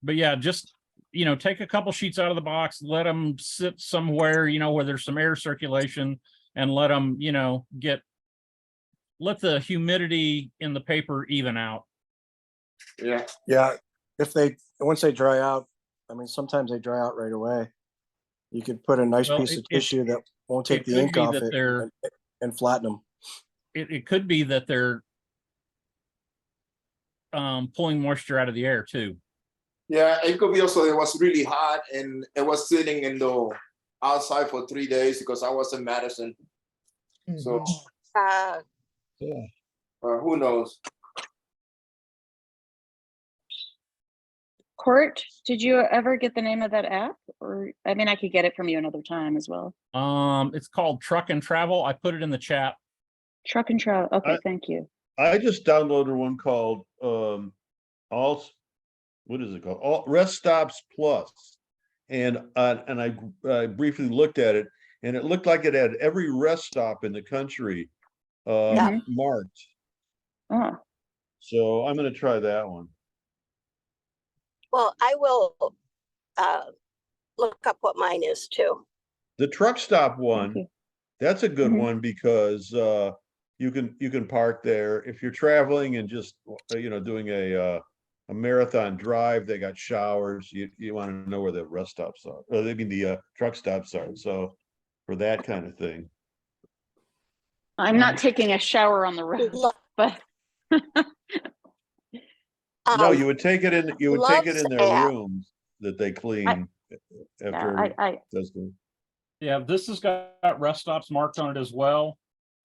But yeah, just, take a couple sheets out of the box, let them sit somewhere, where there's some air circulation, and let them, let the humidity in the paper even out. Yeah. Yeah. Once they dry out, I mean, sometimes they dry out right away. You could put a nice piece of tissue that won't take the ink off it and flatten them. It could be that they're pulling moisture out of the air too. Yeah, it could be also it was really hot and it was sitting in the outside for 3 days because I was in Madison. So who knows? Court, did you ever get the name of that app? Or I mean, I could get it from you another time as well. It's called Truck and Travel. I put it in the chat. Truck and Travel. Okay, thank you. I just downloaded one called what is it called? All Rest Stops Plus, and I briefly looked at it, and it looked like it had every rest stop in the country marked. Oh. So I'm going to try that one. Well, I will look up what mine is too. The truck stop one, that's a good one because you can park there if you're traveling and just doing a marathon drive. They got showers. You want to know where the rest stops are, or they mean the truck stops are. So for that kind of thing, I'm not taking a shower on the road, but no, you would take it in. You would take it in their rooms that they clean after. Yeah, this has got rest stops marked on it as well.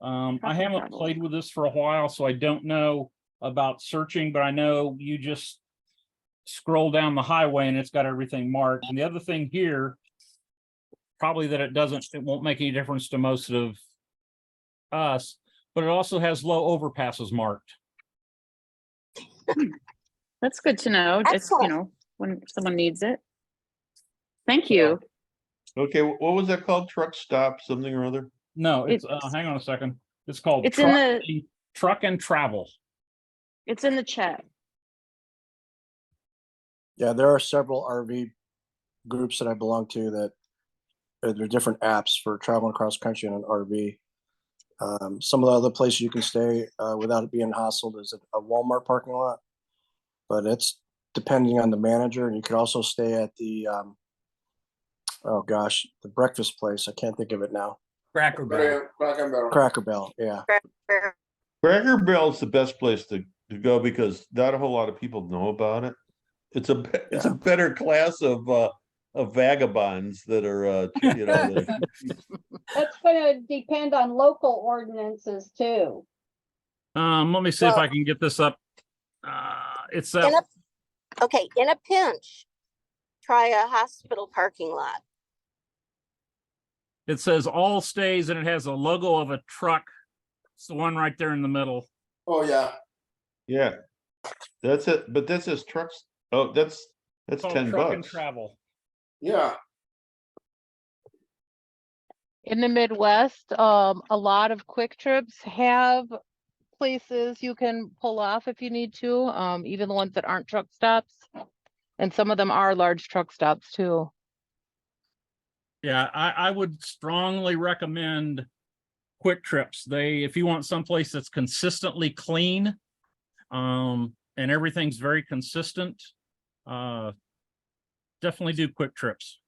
I haven't played with this for a while, so I don't know about searching, but I know you just scroll down the highway and it's got everything marked. And the other thing here, probably that it won't make any difference to most of us, but it also has low overpasses marked. That's good to know. It's, when someone needs it. Thank you. Okay, what was that called? Truck stop something or other? No, it's hang on a second. It's called Truck and Travel. It's in the chat. Yeah, there are several RV groups that I belong to that there are different apps for traveling across country in an RV. Some of the other places you can stay without it being hassled is a Walmart parking lot, but it's depending on the manager. And you could also stay at the the breakfast place. I can't think of it now. Cracker Barrel. Cracker Barrel, yeah. Cracker Barrel's the best place to go because not a whole lot of people know about it. It's a better class of vagabonds that are That's going to depend on local ordinances too. Let me see if I can get this up. It's in a pinch, try a hospital parking lot. It says all stays and it has a logo of a truck. It's the one right there in the middle. Oh yeah. Yeah. That's it. But that says trucks. Oh, that's $10. Truck and Travel. Yeah. In the Midwest, a lot of quick trips have places you can pull off if you need to, even the ones that aren't truck stops. And some of them are large truck stops too. Yeah, I would strongly recommend quick trips. If you want someplace that's consistently clean, and everything's very consistent, definitely do quick trips.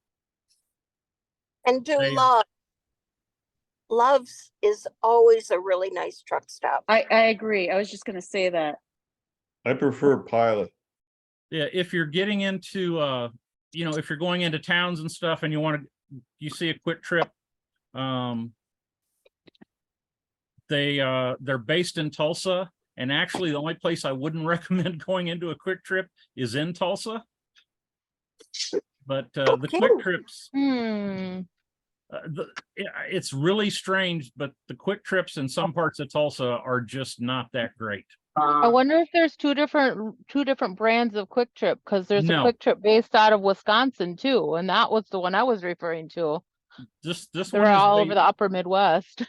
And do Love's is always a really nice truck stop. I agree. I was just going to say that. I prefer Pilot. Yeah, if you're getting into if you're going into towns and stuff and you see a quick trip, they're based in Tulsa And actually, the only place I wouldn't recommend going into a Quick Trip is in Tulsa. But the Quick Trips, it's really strange, but the Quick Trips in some parts of Tulsa are just not that great. I wonder if there's two different brands of Quick Trip, because there's a No. Quick Trip based out of Wisconsin too, and that was the one I was referring to. This They're one is all over the upper Midwest.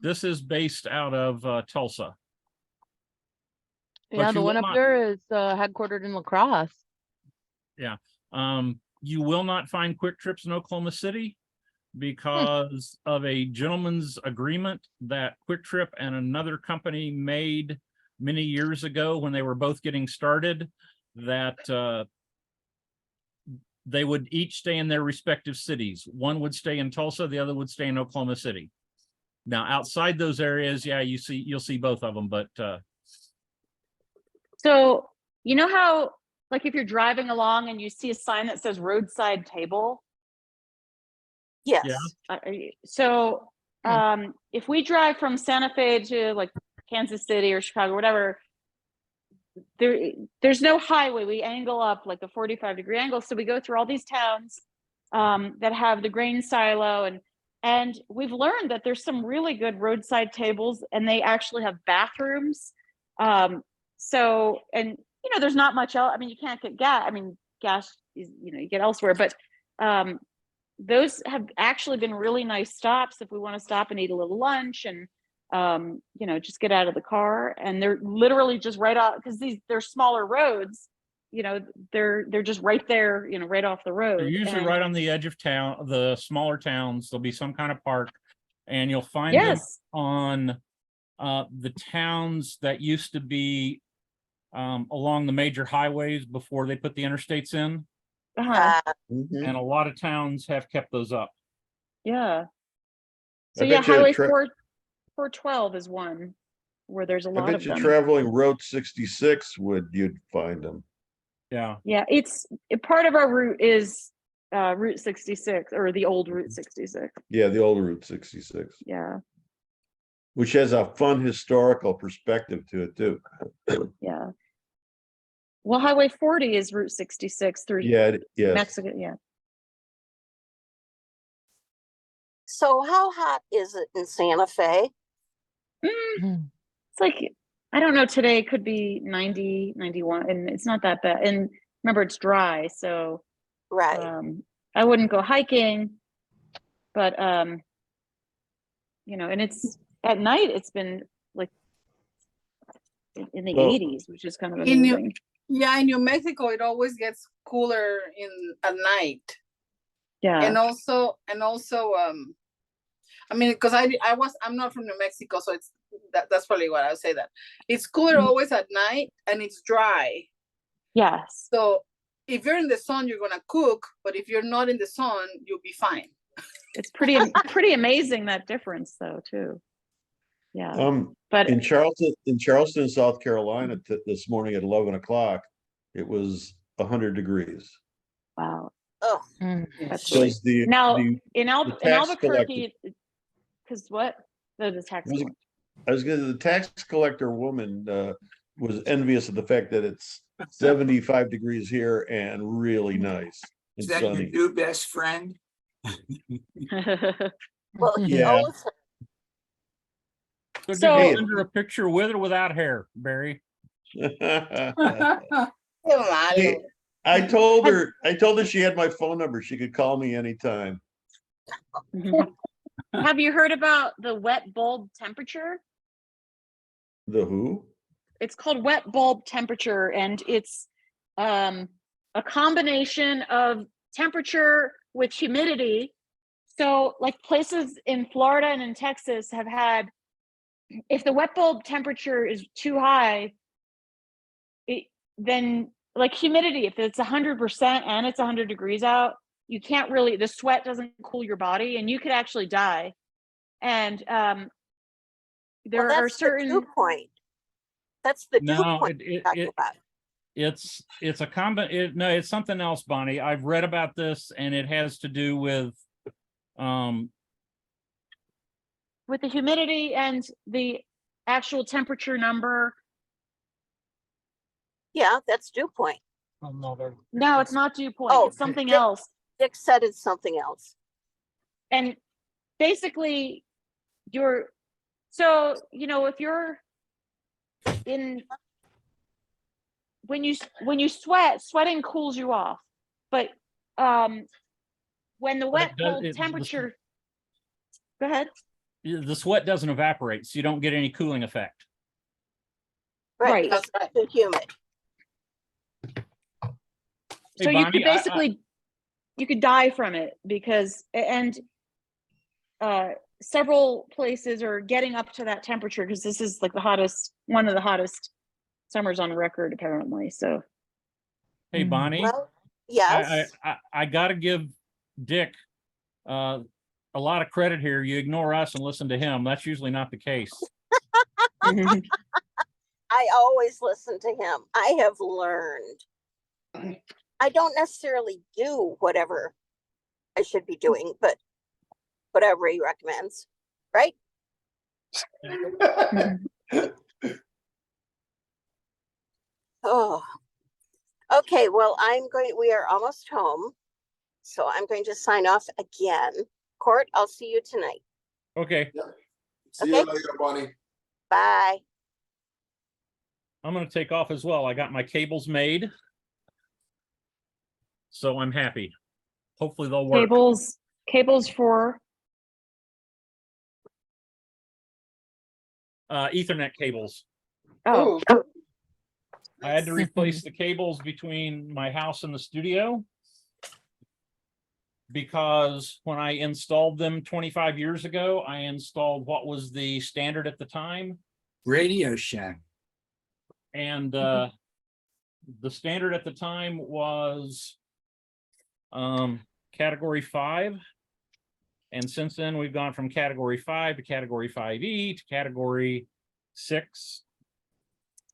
This is based out of Tulsa. Yeah, But the one up here is headquartered in La Crosse. Yeah. You will not find Quick Trips in Oklahoma City because of a gentleman's agreement that Quick Trip and another company made many years ago when they were both getting started, that they would each stay in their respective cities. One would stay in Tulsa, the other would stay in Oklahoma City. Now, outside those areas, yeah, you'll see both of them, but so you know how, like, if you're driving along and you see a sign that says roadside table? Yes. Yeah. So if we drive from Santa Fe to like Kansas City or Chicago, whatever, there's no highway. We angle up like a 45-degree angle. So we go through all these towns that have the grain silo, and we've learned that there's some really good roadside tables, and they actually have bathrooms. So, and you know, there's not much else. I mean, you can't get gas. I mean, gas is, you know, you get elsewhere, but those have actually been really nice stops if we want to stop and eat a little lunch and you know, just get out of the car. And they're literally just right off, because they're smaller roads, you know, they're just right there, you know, right off the road. they're usually right on the edge of town, the smaller towns. There'll be some kind of park, and you'll find them on the towns that used to be along the major highways before they put the interstates in. And a lot of towns have kept those up. Yeah. So yeah, Highway 412 is one where there's a lot of them. Traveling Route 66 you'd find them. Yeah. Yeah, part of our route is Route 66, or the old Route 66. Yeah, the old Route 66. Yeah. Which has a fun historical perspective to it too. Yeah. Well, Highway 40 is Route 66 through Mexico. Yeah. So how hot is it in Santa Fe? It's like, I don't know, today it could be 90, 91, and it's not that bad. And remember, it's dry, so I wouldn't go hiking, but you know, and it's at night, it's been like in the 80s, which is kind of amazing. In New Mexico, it always gets cooler at night. Yeah. And also, I mean, because I'm not from New Mexico, so that's probably what I would say, that it's cooler always at night and it's dry. Yes. So if you're in the sun, you're gonna cook, but if you're not in the sun, you'll be fine. It's pretty amazing, that difference though, too. Yeah. But in Charleston, South Carolina, this morning at 11 o'clock, it was 100 degrees. Wow. Oh, that's really... in Albuquerque, because what the tax collector. The tax collector woman was envious of the fact that it's 75 degrees here and really nice. Is that sunny. Your new best friend? Well, yeah. So under a picture with or without hair, Barry? Hey, I told her she had my phone number. She could call me anytime. Have you heard about the wet bulb temperature? The who? It's called wet bulb temperature, and it's a combination of temperature with humidity. So like places in Florida and in Texas have had, if the wet bulb temperature is too high, then like humidity, if it's 100% and it's 100 degrees out, you can't really, the sweat doesn't cool your body and you could actually die. And there are certain dew point. That's the dew point. It's a no, it's something else, Bonnie. I've read about this, and it has to do with the humidity and the actual temperature number. Yeah, that's dew point. Oh, no, No, it's not dew point. Oh, It's something Dick- else. Dick said it's something else. And basically, so if you're in when you sweating cools you off, but when the But it wet does- cold it- temperature, go ahead. the sweat doesn't evaporate, so you don't get any cooling effect. Right. Because it's too humid. So Hey, you Bonnie, could basically you could die from it because several places are getting up to that temperature because this is like one of the hottest summers on record apparently. So hey, Bonnie, Well, yes. I gotta give Dick a lot of credit here. You ignore us and listen to him. That's usually not the case. I always listen to him. I have learned. I don't necessarily do whatever I should be doing, but whatever he recommends, right? Oh, okay. Well, we are almost home. So I'm going to sign off again. Court, I'll see you tonight. Okay. See you later, Bonnie. Bye. I'm going to take off as well. I got my cables made. So I'm happy. Hopefully they'll work. Cables for Ethernet cables. oh. I had to replace the cables between my house and the studio because when I installed them 25 years ago, I installed what was the standard at the time. Radio Shack. And the standard at the time was category 5. And since then we've gone from category 5 to category 5E to category 6.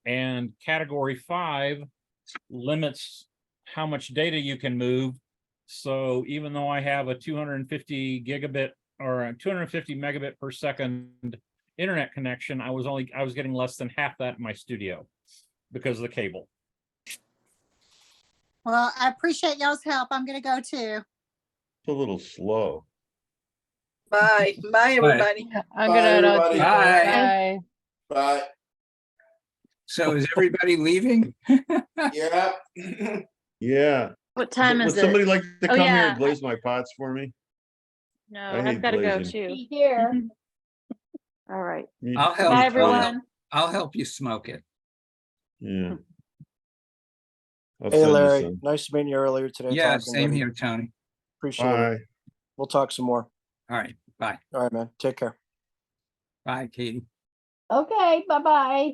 And category 5 limits how much data you can move. So even though I have a 250 gigabit or a 250 megabit per second internet connection, I was getting less than half that in my studio because of the cable. Well, I appreciate y'all's help. I'm gonna go too. It's a little slow. Bye. Bye, everybody. I'm Bye, gonna everybody. Bye. Bye. Bye. So is everybody leaving? Yeah. Yeah. What time Would is it? somebody like to Oh, come here yeah. and glaze my pots for me? No, I I've hate got to go glazing. too. Be here. All right. I'll help. Bye, everyone. I'll help you smoke it. Yeah. I'll Hey, send you Larry, some. nice to meet you earlier today. Yeah, talking, same buddy. here, Tony. Appreciate Bye. it. We'll talk some more. All right. Bye. All right, man. Take care. Bye, Katie. Okay, bye-bye.